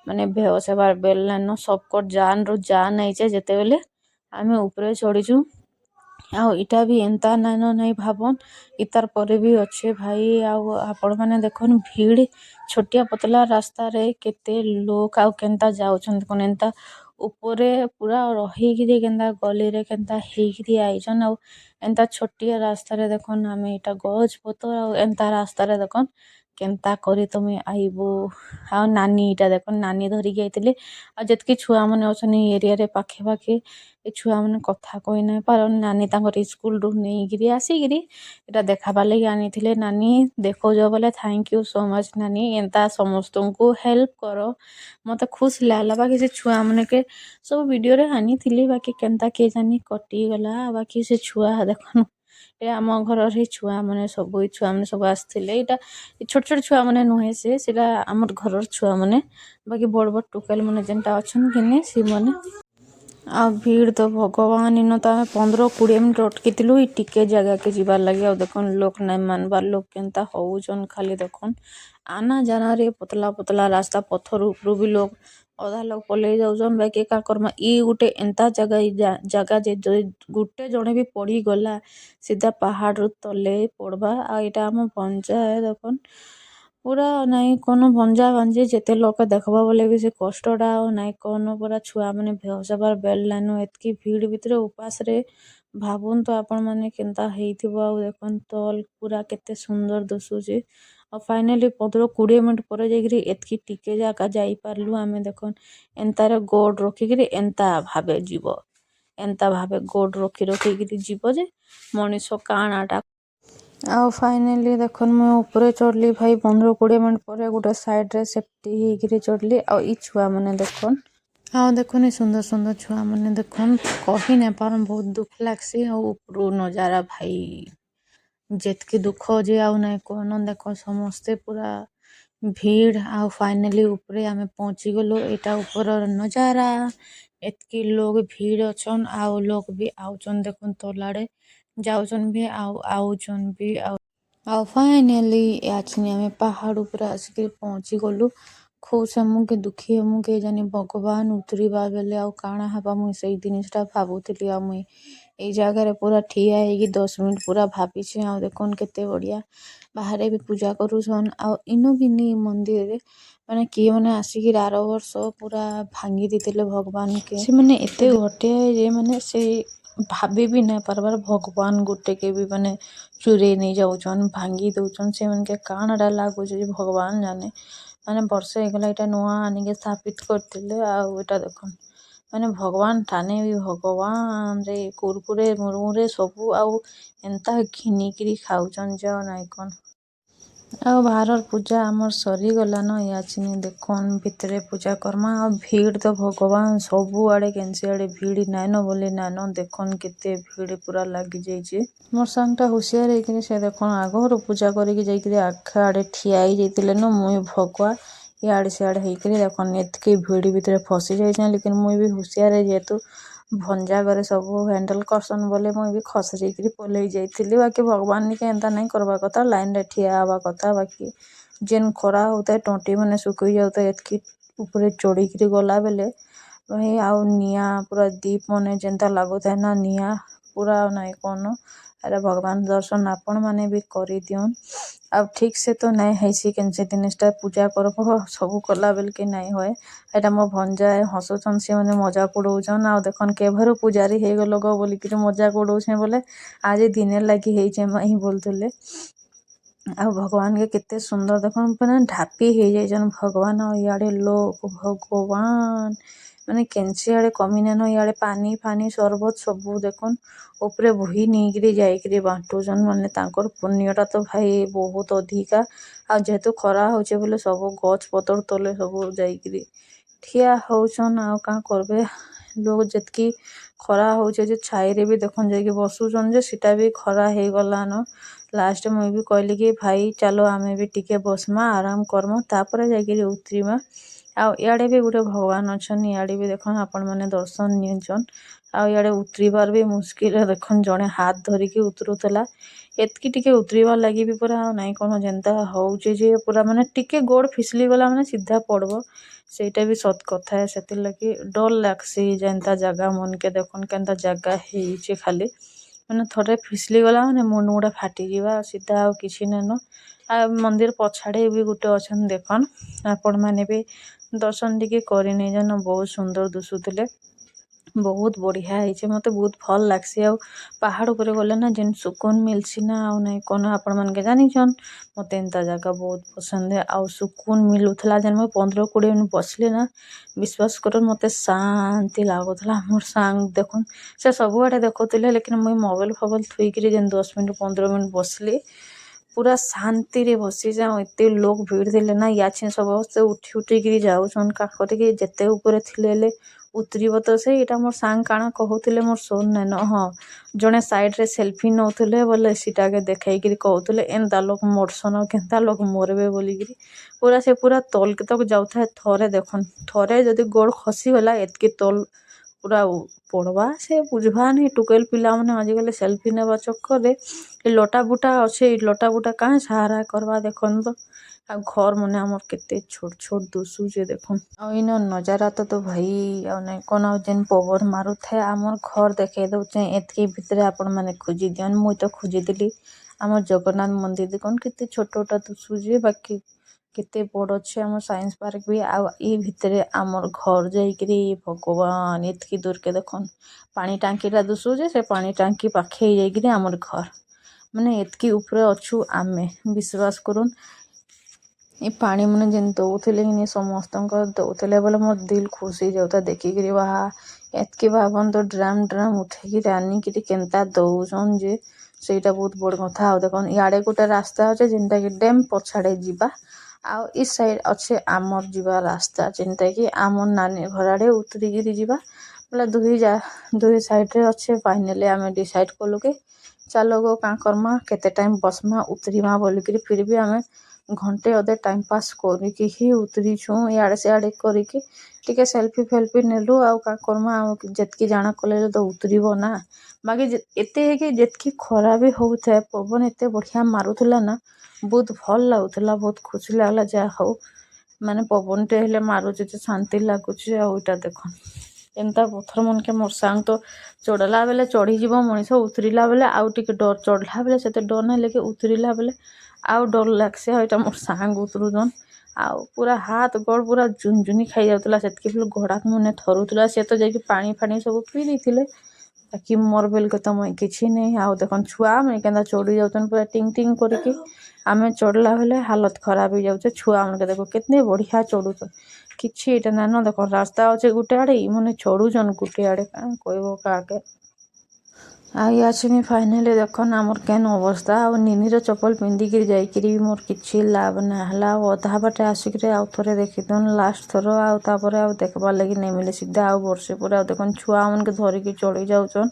ମାନେ ବେହୋସ ହେବାର ବେଲନାନ ସବକର ଜାନ ରୁ ଜାନ ଆଇଛେ ଯେତେବେଲେ ଆମେ ଉପରେ ଚଢିଛୁ। ଆଉ ଇଟା ବି ଏନ୍ତା ନାଇଁ ଭାବନ୍ ଇତାର ପରେ ବି ଅଛେ ଭାଇ। ଆଉ ଆପଣ ମାନେ ଦେଖୁନ୍ ଭିଡ ଛୋଟିଆ ପତଲା ରାସ୍ତାରେ କେତେ ଲୋକ ଆଉ କେନ୍ତା ଯାଉଛନ୍ତି ଦେଖୁନ୍। ଏନ୍ତା ଉପରେ ପୁରା ରହିକିରି କେନ୍ତା ଗଳିରେ କେନ୍ତା ହେଇକିରି ଆଇଛନ୍। ଆଉ ଏନ୍ତା ଛୋଟିଆ ରାସ୍ତାରେ ଦେଖୁନ୍ ଆମେ ଏଇଟା ଗଛ ପତର ଆଉ ଏନ୍ତା ରାସ୍ତାରେ ଦେଖୁନ୍ କେନ୍ତା କରି ତମେ ଆଇବୁ। ଆଉ ନାନୀ ଇଟା ଦେଖୁନ୍ ନାନୀ ଧରିକି ଆଇଥିଲେ। ଆଉ ଯେତ୍କି ଛୁଆ ମାନେ ଅଛନ୍ ଏଇ ଏରିଆରେ ପାଖେ ଏ ଛୁଆ ମାନେ କଥା କହି ନାଇଁ ପାରନ୍। ନାନୀ ତାଙ୍କର ସ୍କୁଲରୁ ନେଇକିରି ଆସିକିରି ଏଇଟା ଦେଖାବାର ଲାଗି ଆଣିଥିଲେ। ନାନୀ ଦେଖଉଛ ବୋଲେ ଥ୍ୟାଙ୍କ ୟୁ ସୋ ମଚ ନାନୀ। ଏନ୍ତା ସମସ୍ତଙ୍କୁ ହେଲ୍ପ କର। ମତେ ଖୁସ ଲାଗଲା। ବାକି ସେ ଛୁଆ ମାନେକେ ସବୁ ଭିଡିଓରେ ଆନିଥିଲି ବାକି କେନ୍ତା କିଏ ଜାନି କଟିଗଲା। ବାକି ସେ ଛୁଆ ଦେଖୁନ୍ ଏ ଆମ ଘରର ହିଁ ଛୁଆ ମାନେ ସବୁ ଏଇ ଛୁଆ ମାନେ ସବୁ ଆସିଥିଲେ। ଏଇଟା ଛୋଟ ଛୁଆ ମାନେ ନୁହେଁ ସେଟା ଆମର ଘରର ଛୁଆ ମାନେ। ବାକି ବଡ ଟୋକାଲ ମାନେ ଯେନ୍ତା ଅଛନ୍ କି ନି ସେମାନେ ଆଉ ଭିଡ଼ ତ ଭଗବାନ ଇନ ତ ଆମେ 15-20 ମିନିଟ୍ ଅଟକିଥିଲୁ ଇ ଟିକେ ଜାଗାକେ ଯିବାର୍ ଲାଗି। ଆଉ ଦେଖୁନ୍ ଲୋକ୍ ନାଇଁ ମାନବାର୍, ଲୋକ୍ କେନ୍ତା ହଉଛନ୍ ଖାଲି ଦେଖୁନ୍। ଆନା ଜାନାରେ ପତଲା ପତଲା ରାସ୍ତା, ପଥର ଉପରୁ ବି ଲୋକ୍ ଅଧା ଲୋକ୍ ପଲେଇ ଯାଉଛନ୍। ବାକି କାଁ କର୍ମା, ଇ ଗୁଟେ ଏନ୍ତା ଜାଗା, ଇ ଜାଗା ଯେ ଗୁଟେ ଜଣେ ବି ପଡ଼ିଗଲା ସିଧା ପାହାଡ଼ରୁ ତଲେ ପଡ଼ବା। ଆଉ ଇଟା ଆମ ଭଞ୍ଜା ଏ ଦେଖୁନ୍ ପୁରା ନାଇଁ କନ ଭଞ୍ଜା ଭାଞ୍ଜି ଯେତେ ଲୋକ ଦେଖ୍ବା ବୋଲେ ବି ସେ କଷ୍ଟଟା ଆଉ ନାଇଁ କନ ପୁରା ଛୁଆମାନେ ବେହୋସ୍ ହେବାର ବେଲ୍ ନାଇନ। ଏତ୍କି ଭିଡ଼୍ ଭିତ୍ରେ ଉପାସରେ ଭାବୁନ୍ ତ ଆପଣ୍ ମାନେ କେନ୍ତା ହେଇଥିବ। ଆଉ ଦେଖୁନ୍ ତଲ୍ ପୁରା କେତେ ସୁନ୍ଦର୍ ଦୁସୁଛେ। ଆଉ ଫାଇନାଲି 15-20 ମିନିଟ୍ ପରେ ଯାଇକିରି ଏତ୍କି ଟିକେ ଜାଗା ଯାଇପାରଲୁ ଆମେ। ଦେଖୁନ୍ ଏନ୍ତାରେ ଗୋଡ଼୍ ରଖିକିରି ଏନ୍ତା ଭାବେ ଯିବ, ଏନ୍ତା ଭାବେ ଗୋଡ଼୍ ରଖି ରଖିକିରି ଯିବ ଯେ ମଣିଷ କାଣାଟା। ଆଉ ଫାଇନାଲି ଦେଖୁନ୍ ମୁଇଁ ଉପରେ ଚଢ଼ଲି ଭାଇ 15-20 ମିନିଟ୍ ପରେ ଗୋଟେ ସାଇଡ଼୍ରେ ସେଫ୍ଟି ହେଇକିରି ଚଢ଼ଲି। ଆଉ ଇ ଛୁଆମାନେ ଦେଖୁନ୍, ଆଉ ଦେଖୁନ୍ ଇ ସୁନ୍ଦର୍ ସୁନ୍ଦର୍ ଛୁଆମାନେ ଦେଖୁନ୍, କହି ନାଇଁ ପାରନ୍, ବହୁତ୍ ଦୁଃଖ ଲାଗ୍ସି। ଆଉ ଉପରୁ ନଜାରା ଭାଇ ଯେତ୍କି ଦୁଃଖ ଯେ ଆଉ ନାଇଁ କହନ। ଦେଖ ସମସ୍ତେ ପୁରା ଭିଡ଼୍। ଆଉ ଫାଇନାଲି ଉପରେ ଆମେ ପହଞ୍ଚି ଗଲୁ। ଏଇଟା ଉପରର ନଜାରା। ଏତ୍କି ଲୋକ୍ ଭିଡ଼୍ ଅଛନ୍, ଆଉ ଲୋକ୍ ବି ଆଉଛନ୍ ଦେଖୁନ୍ ତଲ୍ ଆଡ଼େ ଯାଉଛନ୍ ବି ଆଉ ଆଉଛନ୍ ବି। ଆଉ ଫାଇନାଲି ଆଛିନି ଆମେ ପାହାଡ଼ ଉପରେ ଆସିକି ପହଞ୍ଚି ଗଲୁ। ଖୁସ୍ ହେମୁ କି ଦୁଃଖୀ ହେମୁ କେଜାନି, ଭଗବାନ୍ ଉତରିବା ବେଲେ ଆଉ କାଣା ହେବା ମୁଇଁ ସେଇ ଜିନିଷ୍ଟା ଭାବୁଥିଲି। ଆଉ ମୁଇଁ ଏଇ ଜାଗାରେ ପୁରା ଠିଆ ହେଇକି 10 ମିନିଟ୍ ପୁରା ଭାବିଛେ। ଆଉ ଦେଖୁନ୍ କେତେ ବଢ଼ିଆ ବାହାରେ ବି ପୂଜା କରୁଛନ୍। ଆଉ ଇନୁ ବି ନି ମନ୍ଦିରରେ ମାନେ କିଏ ମାନେ ଆସିକିରି ଆର ବର୍ଷ ପୁରା ଭାଙ୍ଗି ଦେଇଥିଲେ ଭଗବାନ୍କେ। ସେମାନେ ଏତେ ଘଟିଆ ଯେ ମାନେ ସେ ଭାବି ବି ନାଇଁ ପାର୍ବାର୍ ଭଗବାନ୍ ଗୁଟେକେ ବି ମାନେ ଚୁରେଇ ନେଇ ଯାଉଛନ୍, ଭାଙ୍ଗି ଦଉଛନ୍। ସେମାନ୍କେ କାଣାଟା ଲାଗୁଛେ ଯେ ଭଗବାନ୍ ଜାନେ। ମାନେ ବର୍ଷେ ହେଇଗଲା ଇଟା ନୂଆ ଆନିକେ ସ୍ଥାପିତ୍ କରିଥିଲେ। ଆଉ ଇଟା ଦେଖୁନ୍ ମାନେ ଭଗବାନ୍ ଠାନେ ବି ଭଗବାନ୍ ରେ କୁରକୁରେ ମୁର୍ମୁରେ ସବୁ ଆଉ ଏନ୍ତା ଘିନିକିରି ଖାଉଛନ୍ ଯେ ଆଉ ନାଇଁ କନ୍। ଆଉ ବାହାରର ପୂଜା ଆମର୍ ସରିଗଲାନ। ଇଆଚିନି ଦେଖୁନ୍ ଭିତରେ ପୂଜା କର୍ମା। ଆଉ ଭିଡ଼୍ ତ ଭଗବାନ୍ ସବୁଆଡ଼େ, କେନ୍· ଆଡ଼େ ଭିଡ଼୍ ନାଇନ ବୋଲି ନାଇନ। ଦେଖୁନ୍ କେତେ ଭିଡ଼୍ ପୁରା ଲାଗି ଯାଇଛେ। ମୋର୍ ସାଙ୍ଗଟା ହୁସିଆର୍ ହେଇକିରି ସେ ଦେଖୁନ୍ ଆଗରୁ ପୂଜା କରିକି ଯାଇକିରି ଆଗ ଆଡ଼େ ଠିଆ ହେଇଯାଇଥିଲେ ନ। ମୁଇଁ ଭଗଆ ଇଆଡ଼େ ସିଆଡ଼େ ହେଇକିରି ଦେଖୁନ୍ ଏତ୍କି ଭିଡ଼୍ ଭିତ୍ରେ ଫସି ଯାଇଛେଁ। ଲେକିନ୍ ମୁଇଁ ବି ହୁସିଆର୍ ଯେହେତୁ ଭଞ୍ଜା ଘରେ ସବୁ ହ୍ୟାଣ୍ଡେଲ୍ କର୍ସନ୍ ବୋଲେ ମୁଇଁ ବି ଖସି ଯାଇକିରି ପଲେଇ ଯାଇଥିଲି। ବାକି ଭଗବାନ୍ ନିକେ ଏନ୍ତା ନାଇଁ କର୍ବା କଥା, ଲାଇନ୍ରେ ଠିଆ ହେବା କଥା। ବାକି ଯେନ୍ ଖରା ହଉଥାଏ, ତଣ୍ଟି ମାନେ ଶୁଖି ଯାଉଥାଏ ଏତ୍କି ଉପରେ ଚଢ଼ିକିରି ଗଲା ବେଲେ ଭାଇ। ଆଉ ନିଆଁ ପୁରା ଦୀପ୍ ମାନେ ଯେନ୍ତା ଲାଗୁଥାଏ ନା, ନିଆଁ ପୁରା ଆଉ ନାଇଁ କନ। ଆରେ ଭଗବାନ୍ ଦର୍ଶନ୍ ଆପଣ୍ ମାନେ ବି କରିଦିଅନ୍। ଆଉ ଠିକ୍ ସେ ତ ନାଇଁ ହେଇସି କେନ୍ସି ଜିନିଷ୍ଟା ପୂଜା କର୍ବ ସବୁ କଲା ବେଲ୍କେ ନାଇଁ ହଏ। ଏଇଟା ମୋ ଭଞ୍ଜା ହସୁଛନ୍, ସେମାନେ ମଜାକ୍ ଉଡଉଛନ୍। ଆଉ ଦେଖୁନ୍ କେଭରୁ ପୂଜାରୀ ହେଇଗଲ ଗୋ ବୋଲିକିରି ମଜାକ୍ ଉଡଉଛେଁ ବୋଲେ ଆଜି ଦିନେ ଲାଗି ହେଇଛେ ମାଇ ବୋଲୁଥିଲେ। ଆଉ ଭଗବାନ୍ କେ କେତେ ସୁନ୍ଦର୍ ଦେଖୁନ୍ ପୁରା ଢାପି ହେଇଯାଇଛନ୍ ଭଗବାନ୍। ଆଉ ଇଆଡ଼େ ଲୋକ୍ ଭଗବାନ୍ ମାନେ କେନ୍ସି ଆଡ଼େ କମି ନାଇନ। ଇଆଡ଼େ ପାନି ଫାନି ସର୍ବତ୍ ସବୁ ଦେଖୁନ୍ ଉପରେ ବୋହି ନେଇକିରି ଯାଇକିରି ବାଣ୍ଟୁଛନ୍। ମାନେ ତାଙ୍କର୍ ପୁଣ୍ୟଟା ତ ଭାଇ ବହୁତ୍ ଅଧିକା। ଆଉ ଯେହେତୁ ଖରା ହଉଛେ ବୋଲେ ସବୁ ଗଛ୍ ପତର୍ ତଲେ ସବୁ ଯାଇକିରି ଠିଆ ହଉଛନ୍। ଆଉ କାଁ କର୍ବେ, ଲୋକ୍ ଯେତ୍କି ଖରା ହଉଛେ ଯେ ଛାଇରେ ବି ଦେଖୁନ୍ ଯାଇକି ବସୁଛନ୍ ଯେ ସେଟା ବି ଖରା ହେଇଗଲାନ। ଲାଷ୍ଟ୍ ମୁଇଁ ବି କହିଲି କି ଭାଇ ଚାଲ ଆମେ ବି ଟିକେ ବସ୍ମା, ଆରାମ୍ କର୍ମା, ତାପରେ ଯାଇକିରି ଉତ୍ରିମା। ଆଉ ଇଆଡ଼େ ବି ଗୋଟେ ଭଗବାନ୍ ଅଛନ୍। ଇଆଡ଼େ ବି ଦେଖୁନ୍ ଆପଣ୍ ମାନେ ଦର୍ଶନ୍ ନିଅଛନ୍। ଆଉ ଇଆଡ଼େ ଉତ୍ରିବାର୍ ବି ମୁସ୍କିଲ୍। ଦେଖୁନ୍ ଜଣେ ହାତ୍ ଧରିକି ଉତରୁଥିଲା। ଏତ୍କି ଟିକେ ଉତରିବାର୍ ଲାଗି ବି ପୁରା ଆଉ ନାଇଁ କନ ଯେନ୍ତା ହଉଛେ ଯେ ପୁରା ମାନେ ଟିକେ ଗୋଡ଼୍ ଫିସ୍ଲି ଗଲା ମାନେ ସିଧା ପଡ଼୍ବ। ସେଇଟା ବି ସତ୍ କଥା ଏ। ସେଥିର୍ଲାଗି ଡର୍ ଲାଗ୍ସି ଯେନ୍ତା ଜାଗା ମନ୍କେ। ଦେଖୁନ୍ କେନ୍ତା ଜାଗା ହେଇଛେ, ଖାଲି ମାନେ ଥରେ ଫିସ୍ଲି ଗଲା ମାନେ ମୁଣ୍ଡ୍ ମୁଡା ଫାଟିଯିବା ସିଧା ଆଉ କିଛି ନାଇନ। ଆଉ ମନ୍ଦିର୍ ପଛାଡ଼େ ବି ଗୋଟେ ଅଛନ୍ ଦେଖନ୍, ଆପଣ୍ ମାନେ ବି ଦର୍ଶନ୍ ଟିକେ କରି ନେଇଯାନ୍। ବହୁତ୍ ସୁନ୍ଦର୍ ଦୁସୁଥିଲେ, ବହୁତ୍ ବଢ଼ିଆ ହେଇଛେ। ମତେ ବହୁତ୍ ଭଲ୍ ଲାଗ୍ସି। ଆଉ ପାହାଡ଼ ଉପରେ ଗଲେ ନା ଯେନ୍ ସୁକୁନ୍ ମିଲ୍ସି ନା, ଆଉ ନାଇଁ କନ ଆପଣ୍ ମାନ୍କେ ଜାନିଛନ୍। ମତେ ଏନ୍ତା ଜାଗା ବହୁତ୍ ପସନ୍ଦ୍ ଏ। ଆଉ ସୁକୁନ୍ ମିଲୁଥିଲା ଯେନ୍ ମୁଇଁ 15-20 ମିନିଟ୍ ବସ୍ଲି ନା, ବିଶ୍ୱାସ୍ କରନ୍ ମତେ ଶାନ୍ତି ଲାଗୁଥିଲା। ମୋର୍ ସାଙ୍ଗ ଦେଖୁନ୍ ସେ ସବୁଆଡ଼େ ଦେଖୁଥିଲେ, ଲେକିନ୍ ମୁଇଁ ମୋବାଇଲ୍ ଫୋବାଇଲ୍ ଥୁଇକିରି ଯେନ୍ 10 ମିନିଟ୍ 15 ମିନିଟ୍ ବସ୍ଲି ପୁରା ଶାନ୍ତିରେ ବସିଚେଁ। ଆଉ ଏତେ ଲୋକ୍ ଭିଡ଼୍ ଥିଲେ ନା, ଇଆଛିନ୍ ସମସ୍ତେ ଉଠି ଉଠିକିରି ଯାଉଛନ୍ କାଖତିକି। ଯେତେ ଉପରେ ଥିଲେ ହେଲେ ଉତ୍ରିବ ତ ସେ। ଇଟା ମୋର୍ ସାଙ୍ଗ କାଣା କହୁଥିଲେ ମୋର୍ ସୋର୍ ନାଇନ। ହଁ, ଜଣେ ସାଇଡ଼୍ରେ ସେଲ୍ଫି ନଉଥିଲେ ବୋଲେ ସେଟାକେ ଦେଖେଇକିରି କହୁଥିଲେ ଏନ୍ତା ଲୋକ୍ ମର୍ସନ୍, ଆଉ କେନ୍ତା ଲୋକ୍ ମର୍ବେ ବୋଲିକିରି। ପୁରା ସେ ପୁରା ତଲ୍କେ ତକ୍ ଯାଉଥାଏ। ଥରେ ଦେଖୁନ୍, ଥରେ ଯଦି ଗୋଡ଼୍ ଖସିଗଲା ଏତ୍କି ତଲ୍ पूरा पढ़वा से बुझवा नहीं टुकेल पिला मैंने आजिकल सेल्फी नेवा चक्कर लटा बुटा अच्छे लटा बुटा कहाँ सहारा करवा देखन तो आ घर मैंने आमर केते छोट छोट दुसुचे देखुन आ इन नजारा तो भाई आ कौन जेन पवन मारू थे आमर घर देखे दौचे एतकी भितर आपण मैंने खोजी दियन मुई तो खोजीदेली आमर जगन्नाथ मंदिर देखुन केते छोट छोट दुसुचे बाकी केते बड़ अच्छे आम साइंस पार्क भी आई भितर आमर घर जाइकरी भगवान एतकी दूर के देखुन पानी टांकीटा दुसुचे से पानी टांकी पाखे जाइकरी आमर घर माने एतकी ऊपर अच्छु आमे विश्वास करुन ये पानी मैंने जेन दौले कि समस्त दौले बोले मोर दिल खुश हो जाता देखिकी वाह एतकी भावन तो ड्राम ड्राम उठेकी आनिकी केन्ता दौन जे ସେଇଟା ବହୁତ ବଡ଼ କଥା ଆଉ ଦେଖୁନ୍ ଇଆଡ଼େ ଗୋଟେ ରାସ୍ତା ଅଛି ଯେନ୍ଟା କି ଡ୍ୟାମ୍ ପଛାଡ଼େ ଯିବା ଆଉ ଇ ସାଇଡ୍ ଅଛି ଆମର ଯିବା ରାସ୍ତା ଯେନ୍ଟା କି ଆମର ନାନୀ ଘର ଆଡ଼େ ଉତରିକିରି ଯିବା ବୋଲେ ଦୁଇ ସାଇଡ୍ରେ ଅଛି ଫାଇନାଲି ଆମେ ଡିସାଇଡ୍ କଲୁ କି ଚାଲ ଗୋ କାଁ କର୍ମା କେତେ ଟାଇମ୍ ବସ୍ମା ଉତରିମା ବୋଲିକିରି ଫିର୍ ବି ଆମେ घंटे अधे टाइम पास करिकी ही उतरीछुँ इआड़े सिआड़े करिकी टिके सेल्फी फेल्फी नेलु आउ का करमा जेतकी जाना कले तो उतरिबो ना बाकी एते कि जेतकी खरा भी होउथे पवन एते बढ़िया मारुथला ना बहुत भल लाଗୁଥିଲା बहुत खुशी लागला जा हो माने पवन टे हेले मारुचे तो शांति लागुचे आ ओइटा देखो एंता पत्थर मन के मोर सांग तो चढ़ला बेले चढ़ी जीव मनीष उतरिला बेले आउ टिके डर चढ़ला बेले सेते डर ना लेके उतरिला बेले आउ डर लागसे एटा मोर सांग उतरुजन आउ पूरा हाथ गोड़ पूरा झुनझुनी खाई जाउतला सेतके बेले घोड़ा मने थरुतला से तो जाके पानी फानी सब पी देथिले ताकि मोर बेल के तो मैं किछि नहीं आउ देखन छुआ मैं केंदा चढ़ी जाउतन पूरा टिंग टिंग करके आमे चढ़ला बेले हालत खराब हो जाउचे छुआ मन के देखो कितने बढ़िया चढ़ुछन किछि एटा ना न देखो रास्ता अच्छे गुटे आड़े मने चढ़ुछन गुटे आड़े का कहबो काके आई आछिनी फाइनाली देखन आमर केन अवस्था आ निनीर चप्पल पिंधिकी जाइकरी मोर किछि लाभ ना हला अधा बाटे आसिक आउ थरे देखिदन लास्ट थर आउ तापर आउ देखबार लगी नहीं मिले सीधा आउ वर्षे पूरा देखन छुआ मन के धरिकी चढ़ी जाउछन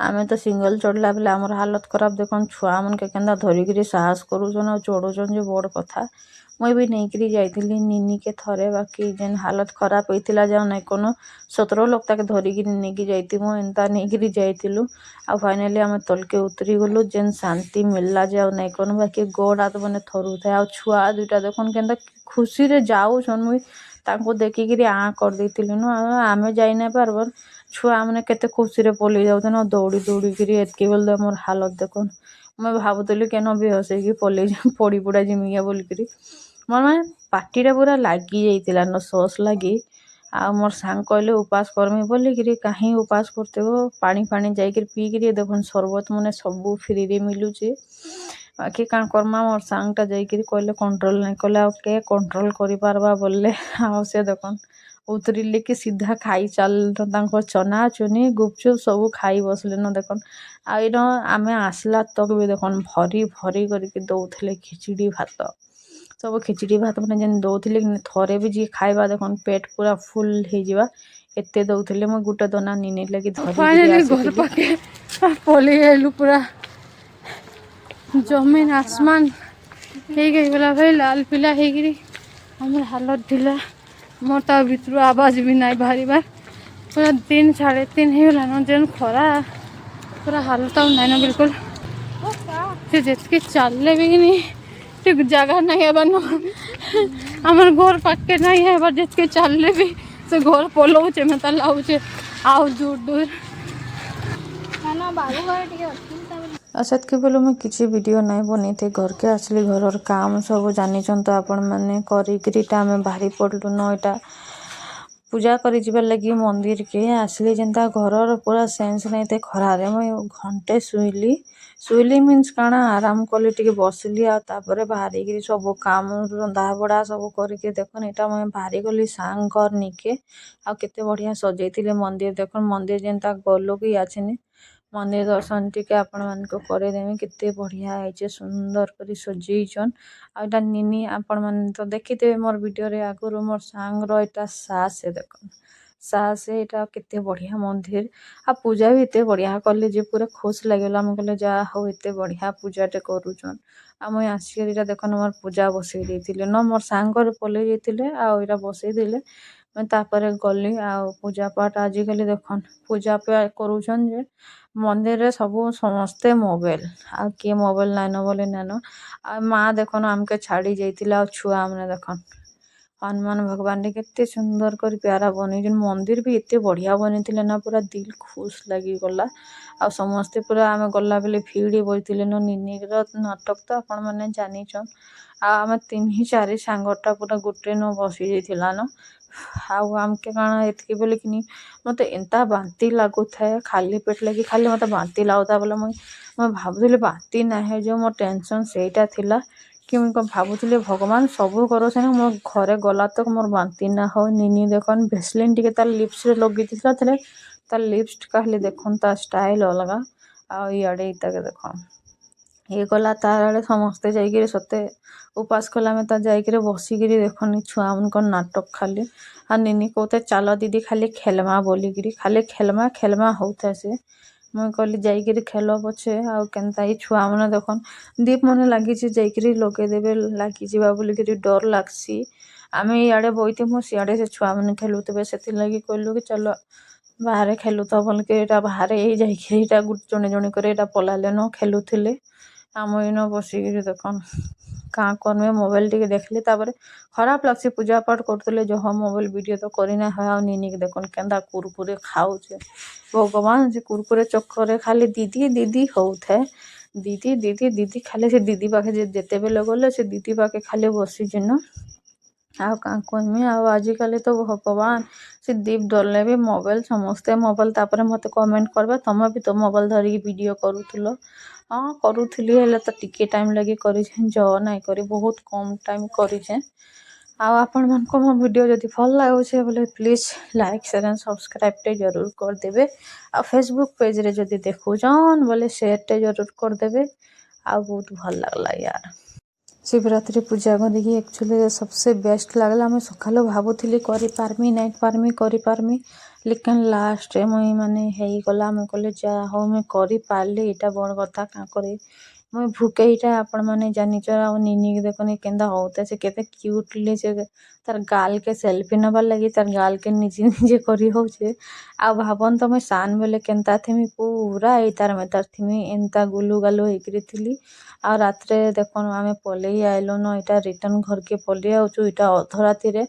आमे तो सिंगल चढ़ला बेले आमर हालत खराब देखन छुआ मन के केंदा धरिकी साहस करूछन आ चढ़ुछन जे बड़ कथा मुई भी नहींकरी जाइथिली निनी के थरे बाकी जेन हालत खराब होइतिला जा नहीं कोनो 17 लोग ताके धरिकी नेकी जाइतिमु एंता नेकीरी जाइतिलु आ फाइनाली आमे तलके उतरी गलु जेन शांति मिलला जे नहीं कोनो बाकी गोड़ हाथ मने थरुथे आ छुआ दुइटा देखन केंदा खुशी रे जाउछन मुई ताको देखिकी आ कर देतिलु न आमे जाई ना पारबर छुआ मैंने केते खुशी रे पलि जाउछन दौड़ी दौड़ी करी एतके बेले मोर हालत देखन मैं भाबुतली केन बेहोस होइकी पलि पड़ी पुड़ा जिमिया बोलिकरी मोर माने पार्टी पूरा लागी जाइतिला न सॉस लागी आ मोर सांग कहले उपास करमी बोलिकी कहीं उपास करते गो पानी फानी जाइकर पीकरी देखन शरबत मने सबू फ्री रे मिलुचे बाकी कां करमा मोर सांगटा जाइकर कहले कंट्रोल नहीं कले आ के कंट्रोल करि पारबा बोलले आ से देखन उतरिले कि सीधा खाई चल चना चुनी गुपचुप सब खाई बसले न देखन आ आमे आसला तक भी देखन भरी भरी करके दौले खिचड़ी भात सब खिचड़ी भात मैंने जेन दौले थरे भी जी खाइबा देखन पेट पूरा फुल हो जावा एते दौले मैं गुटे दाना निनी लगी फाइनली घर पाके पलि आइलु पूरा जमीन आसमान हो गई बोला भाई लाल पीला हो गई हमर हालत ढिला मोर ता भितर आवाज भी नहीं बाहरी बार पूरा 3 साढ़े 3 हो गला न जेन खरा पूरा हालत आ नहीं ना बिल्कुल से जितके चलले भी नहीं ठीक जगह नहीं है बनो हमार घर पाके नहीं है बट जितके चलले भी से घर पलाऊचे मत लाऊचे आउ दूर दूर ना बाबू घर टिके अच्छा के बोलो मैं किसी वीडियो नहीं बनी थे घर के असली घर और काम सब जानी तो आपण मैंने करिकरीटा आम बाहरी पड़लु न इटा पूजा करी जिबार लगी मंदिर के आसली जेनता घर पूरा सेंस नहीं थे खरारे मुई घंटे शुइली मीन्स काना आराम कली टिके बसली आपर बाहरी सब काम रंधा बड़ा सब करके देखन इटा मुई बाहरी गली सांग घर निके आ केते बढ़िया सजैतिले मंदिर देखन मंदिर जेनता गलो कि आछिनी मंदिर दर्शन टिके आपण मानको करेदेमी केते बढ़िया है सुंदर करी सजैछन आटा निनी आपण मन तो देखिथे मोर वीडियो रे आगुरु मोर सांग रो सास है देखन सास एटा केते बढ़िया मंदिर आ पूजा भी एते बढ़िया कले जे पूरा खुश लागला हम कहले जा हो एते बढ़िया पूजाटे करूछन आ मुई आसिकरी देखन मोर पूजा बसई देथिले न मोर सांग रे पले जेतिले आ ओइरा बसई दिले ମୁଇଁ ତାପରେ ଗଲି ଆଉ ପୂଜା ପାଠ ଆଜିକାଲି ଦେଖନ୍ ପୂଜା କରୁଛନ୍ ଯେ ମନ୍ଦିରରେ ସବୁ ସମସ୍ତେ ମୋବାଇଲ ଆଉ କିଏ ମୋବାଇଲ ନାଇନ ବୋଲି ନାଇନ ଆଉ ମା ଦେଖନ ଆମକେ ଛାଡ଼ି ଯାଇଥିଲା ଆଉ ଛୁଆମାନେ ଦେଖନ୍ ହନୁମାନ ଭଗବାନ କେତେ ସୁନ୍ଦର କରି ପ୍ୟାରା ବନେଇଛନ୍ ମନ୍ଦିର ବି ଏତେ ବଢ଼ିଆ ବନେଇଥିଲେ ନା ପୁରା ଦିଲ୍ ଖୁସ୍ ଲାଗିଗଲା ଆଉ ସମସ୍ତେ ପୁରା ଆମେ ଗଲା ବେଲେ ଭିଡ଼ ବଇଥିଲେ ନ ନିନିର ନାଟକ ତ ଆପଣମାନେ ଜାନିଛନ୍ ଆଉ ଆମେ 3-4 ସାଙ୍ଗଟା ପୁରା ଗୋଟେ ନ ବସି ଯାଇଥିଲା ନ ଆଉ ଆମକେ କାଣା ଏତ୍କି ବୋଲିକିନି ମତେ ଏନ୍ତା ବାନ୍ତି ଲାଗୁଥାଏ ଖାଲି ପେଟ ଲାଗି ଖାଲି ମତେ ବାନ୍ତି ଲାଗୁଥାଏ ବୋଲେ ମୁଇଁ ଭାବୁଥିଲି ବାନ୍ତି ନାହିଁ ଯେ ମୋ ଟେନସନ୍ ସେଇଟା ଥିଲା କି ମୁଇଁ କ'ଣ ଭାବୁଥିଲି ଭଗବାନ ସବୁ କରୁଛନ୍ ମୋ ଘରେ ଗଲା ତକ ମୋର ବାନ୍ତି ନା ହଉ ନିନି ଦେଖନ୍ ଭେସଲିନ୍ ଟିକେ ତାର ଲିପ୍ସରେ ଲଗେଇଥିଲା ଥିଲେ ତାର ଲିପ୍ସ ଖାଲି ଦେଖନ୍ ତା ଷ୍ଟାଇଲ ଅଲଗା ଆଉ ଇଆଡ଼େ ଇତାକେ ଦେଖନ୍ ଇଏ ଗଲା ତାର ଆଡ଼େ ସମସ୍ତେ ଯାଇକିରି ସତେ ଉପାସ କଲେ ଆମେ ତା ଯାଇକିରି ବସିକିରି ଦେଖନି ଛୁଆମାନଙ୍କର ନାଟକ ଖାଲି ଆଉ ନିନି କହୁଥାଏ ଚାଲ ଦିଦି ଖାଲି ଖେଲମା ବୋଲିକିରି ଖାଲି ଖେଲମା ହଉଥାଏ ସେ ମୁଇଁ କହିଲି ଯାଇକିରି ଖେଲ ପଛେ ଆଉ କେନ୍ତା ଏଇ ଛୁଆମାନେ ଦେଖନ୍ ଦୀପ ମାନେ ଲାଗିଛି ଯାଇକିରି ଲଗେଇଦେବେ ଲାଗିଯିବା ବୋଲିକିରି ଡର ଲାଗ୍ସି ଆମେ ଇଆଡ଼େ ବଇଥିମୁ ସିଆଡ଼େ ସେ ଛୁଆମାନେ ଖେଲୁଥିବେ ସେଥିର୍ଲାଗି କହିଲୁ କି ଚାଲ ବାହାରେ ଖେଲୁଥ ବୋଲିକି ଏଇଟା ବାହାରେ ଯାଇକିରି ଏଇଟା ଜଣେ ଜଣେ କରି ଏଇଟା ପଲାଲେନ ଖେଲୁଥିଲେ ଆମ ଇନ ବସିକିରି ଦେଖନ୍ କାଁ କରମେ ମୋବାଇଲ ଟିକେ ଦେଖିଲି ତାପରେ ଖରାପ ଲାଗ୍ସି ପୂଜା ପାଠ କରୁଥିଲେ ଯେ ହଁ ମୋବାଇଲ ଭିଡ଼ିଓ ତ କରିନା ହୁଏ ଆଉ ନିନିକି ଦେଖନ୍ କେନ୍ତା କୁରକୁରେ ଖାଉଛେ ଭଗବାନ ସେ କୁରକୁରେ ଚକ୍କରରେ ଖାଲି ଦିଦି ଦିଦି ହଉଥାଏ ଦିଦି ଖାଲି ସେ ଦିଦି ପାଖେ ଯେତେବେଲେ ଗଲେ ସେ ଦିଦି ପାଖେ ଖାଲି ବସିଛେ ନ ଆଉ କାଁ କହମି ଆଉ ଆଜିକାଲି ତ ଭଗବାନ ସେ ଦୀପ ଧରଲେ ବି ମୋବାଇଲ ସମସ୍ତେ ମୋବାଇଲ ତାପରେ ମତେ କମେଣ୍ଟ କରବେ ତମେ ବି ତ ମୋବାଇଲ ଧରିକି ଭିଡ଼ିଓ କରୁଥିଲ ହଁ କରୁଥିଲି ହେଲେ ତ ଟିକେ ଟାଇମ୍ ଲାଗି କରିଛେଁ ନାଇଁ କରି ବହୁତ କମ୍ ଟାଇମ୍ କରିଛେଁ ଆଉ ଆପଣମାନଙ୍କୁ ମୋ ଭିଡ଼ିଓ ଯଦି ଭଲ ଲାଗୁଛେ ବୋଲେ ପ୍ଲିଜ୍ ଲାଇକ୍ ସେୟାର ଆଣ୍ଡ ସବସ୍କ୍ରାଇବ୍ଟେ ଜରୁର କରିଦେବେ ଆଉ ଫେସବୁକ୍ ପେଜ୍ରେ ଯଦି ଦେଖୁଛନ୍ ବୋଲେ ସେୟାରଟେ ଜରୁର କରିଦେବେ ଆଉ ବହୁତ ଭଲ ଲାଗଲା ୟାର ଶିବରାତ୍ରି ପୂଜା କରିକି ଆକ୍ଚୁଆଲି सबसे बेस्ट लागला मुझे सकालु भाବୁଥିଲି କରିପାରମି ନାଇଁ ପାରମି କରିପାରମି ଲେକିन ଲାଷ୍ଟରେ ମୁଇଁ ମାନେ ହେଇଗଲା ମୁଇଁ କହିଲି ଯାହା ହଉ ମୁଇଁ କରିପାରିଲି ଏଇଟା ବଡ଼ କଥା କାଁ କରି ମୁଇଁ ଭୁକେଇଟା ଆପଣମାନେ ଜାନିଛ ଆଉ ନିନିକି ଦେଖନି କେନ୍ତା ହଉଥାଏ ସେ କେତେ କ୍ୟୁଟଲି ସେ ତାର ଗାଲକେ ସେଲ୍ଫି ନେବାର୍ ଲାଗି ତାର ଗାଲକେ ନିଜେ ନିଜେ କରି ହଉଛେ ଆଉ ଭାବନ୍ ତ ମୁଇଁ ସାନ ବେଲେ କେନ୍ତା ଥିମି ପୁରା ଏଇତାର ମେତାର ଥିମି ଏନ୍ତା ଗୁଲୁ ଗାଲୁ ହେଇକିରି ଥିଲି ଆଉ ରାତିରେ ଦେଖୁନ୍ ଆମେ ପଲେଇ ଆଇଲୁନ ଏଇଟା ରିଟର୍ନ ଘରକେ ପଲେଇ ଆଉଛୁ ଏଇଟା ଅଧରାତିରେ